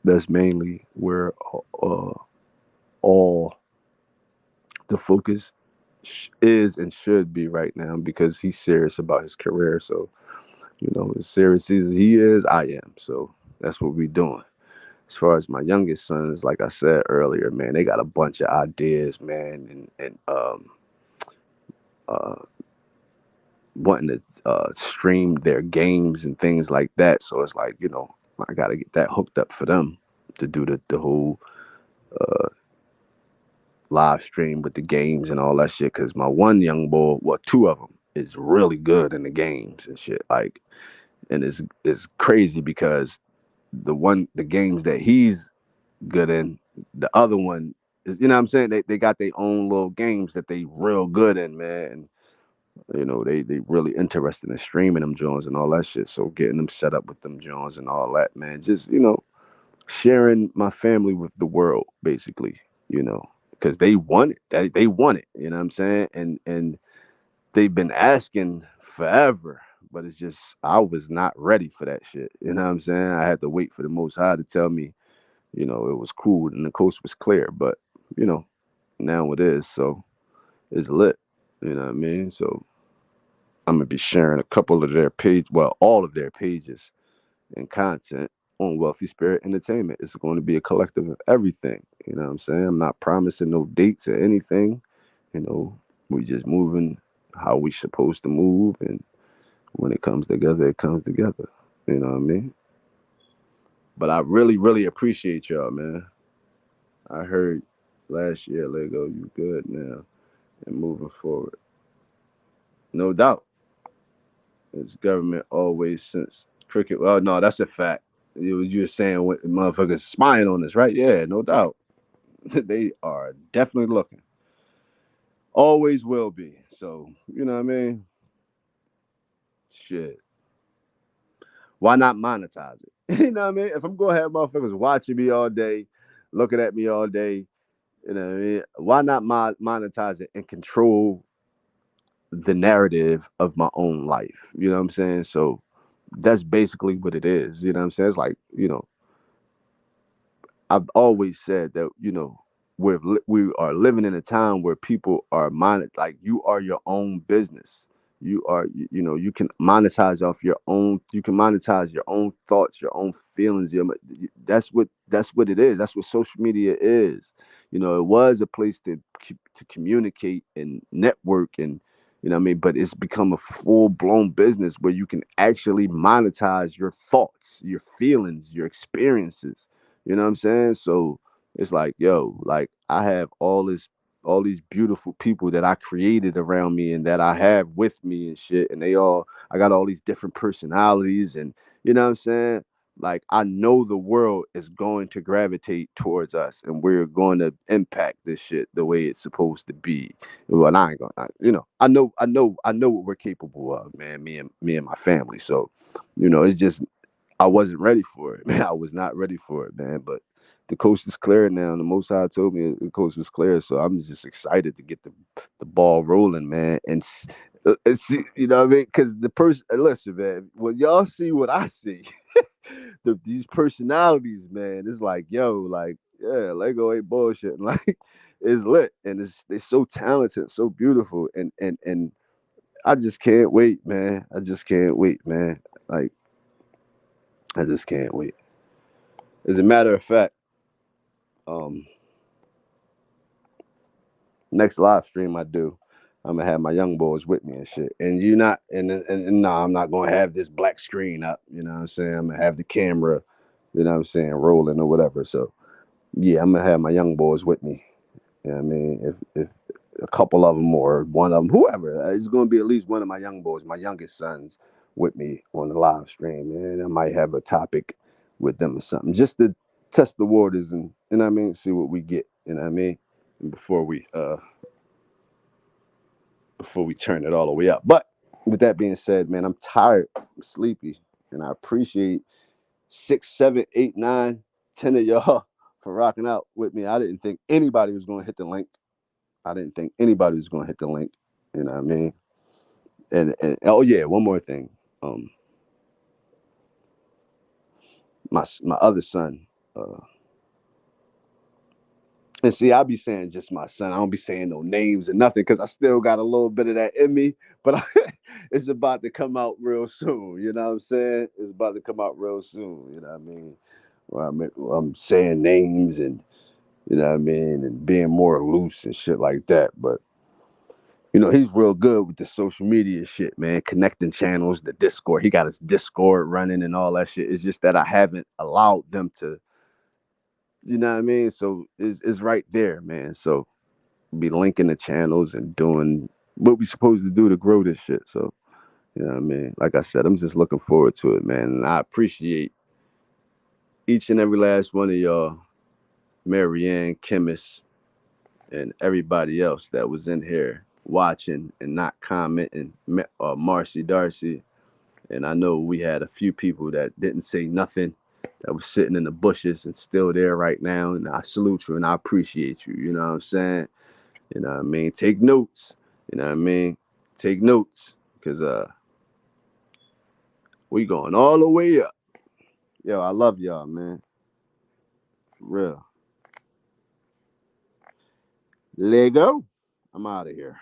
That's mainly where all the focus is and should be right now because he's serious about his career. So as serious as he is, I am. So that's what we're doing. As far as my youngest sons, like I said earlier, man, they got a bunch of ideas, man, and uh, wanting to stream their games and things like that. So it's like, I got to get that hooked up for them to do the whole uh, live stream with the games and all that shit. Because my one young boy, well, two of them, is really good in the games and shit. Like, and it's crazy because the games that he's good in, the other one is, you know what I'm saying? They got their own little games that they real good in, man. They really interested in streaming them Jones and all that shit. So getting them set up with them Jones and all that, man. Just sharing my family with the world, basically. Because they want it. They want it. You know what I'm saying? And they've been asking forever, but it's just I was not ready for that shit. You know what I'm saying? I had to wait for the Most High to tell me, it was cool and the coast was clear. But you know, now it is. So it's lit. You know what I mean? So I'm gonna be sharing a couple of their page, well, all of their pages and content. on Wealthy Spirit Entertainment. It's going to be a collective of everything. You know what I'm saying? I'm not promising no dates or anything. You know, we just moving how we supposed to move, and when it comes together, it comes together. You know what I mean? But I really, really appreciate y'all, man. I heard last year, Lego, you good now and moving forward. No doubt. It's government always since cricket. Well, no, that's a fact. You were saying what motherfuckers spying on us, right? Yeah, no doubt. They are definitely looking. Always will be. So, you know what I mean? Shit. Why not monetize it? You know what I mean? If I'm gonna have motherfuckers watching me all day, looking at me all day, you know what I mean? Why not monetize it and control the narrative of my own life? You know what I'm saying? So that's basically what it is. You know what I'm saying? It's like, I've always said that, we are living in a time where people are like you are your own business. You are, you can monetize off your own. You can monetize your own thoughts, your own feelings. That's what it is. That's what social media is. It was a place to communicate and network and. You know what I mean? But it's become a full blown business where you can actually monetize your thoughts, your feelings, your experiences. You know what I'm saying? So it's like, yo, like I have all these beautiful people that I created around me and that I have with me and shit. And I got all these different personalities and you know what I'm saying? Like I know the world is going to gravitate towards us and we're going to impact this shit the way it's supposed to be. Well, I ain't gonna, I know what we're capable of, man. Me and my family. So, it's just I wasn't ready for it, man. I was not ready for it, man. But the coast is clear now. And the Most High told me the coast was clear, so I'm just excited to get the ball rolling, man. And see, you know what I mean? Because the person, listen, man. When y'all see what I see, these personalities, man, it's like, yo, like, yeah, Lego ain't bullshit. Like, it's lit, and they're so talented, so beautiful, and I just can't wait, man. I just can't wait, man. Like, I just can't wait. As a matter of fact, um, next live stream I do, I'm gonna have my young boys with me and shit. And you not, and no, I'm not gonna have this black screen up. You know what I'm saying? I'm gonna have the camera, you know what I'm saying, rolling or whatever. So yeah, I'm gonna have my young boys with me. You know what I mean? If a couple of them or one of them, whoever, it's gonna be at least one of my young boys, my youngest sons, with me on the live stream, and I might have a topic with them or something, just to test the waters and you know what I mean, see what we get. You know what I mean? Before we turn it all the way up. But with that being said, man, I'm tired, I'm sleepy, and I appreciate 6, 7, 8, 9, 10 of y'all for rocking out with me. I didn't think anybody was gonna hit the link. I didn't think anybody was gonna hit the link. You know what I mean? And oh yeah, one more thing. Um, my other son. And see, I be saying just my son. I don't be saying no names or nothing because I still got a little bit of that in me. But it's about to come out real soon. You know what I'm saying? It's about to come out real soon. You know what I mean? Where I'm saying names and you know what I mean, and being more loose and shit like that. But he's real good with the social media shit, man. Connecting channels, the Discord. He got his Discord running and all that shit. It's just that I haven't allowed them to, you know what I mean? So it's right there, man. So be linking the channels and doing what we supposed to do to grow this shit. So, you know what I mean? Like I said, I'm just looking forward to it, man. And I appreciate each and every last one of y'all, Marianne, Chemist, and everybody else that was in here watching and not commenting, Marcy Darcy. And I know we had a few people that didn't say nothing, that was sitting in the bushes and still there right now. And I salute you and I appreciate you. You know what I'm saying? You know what I mean? Take notes. You know what I mean? Take notes. Cause we going all the way up. Yo, I love y'all, man. For real. Lego. I'm out of here.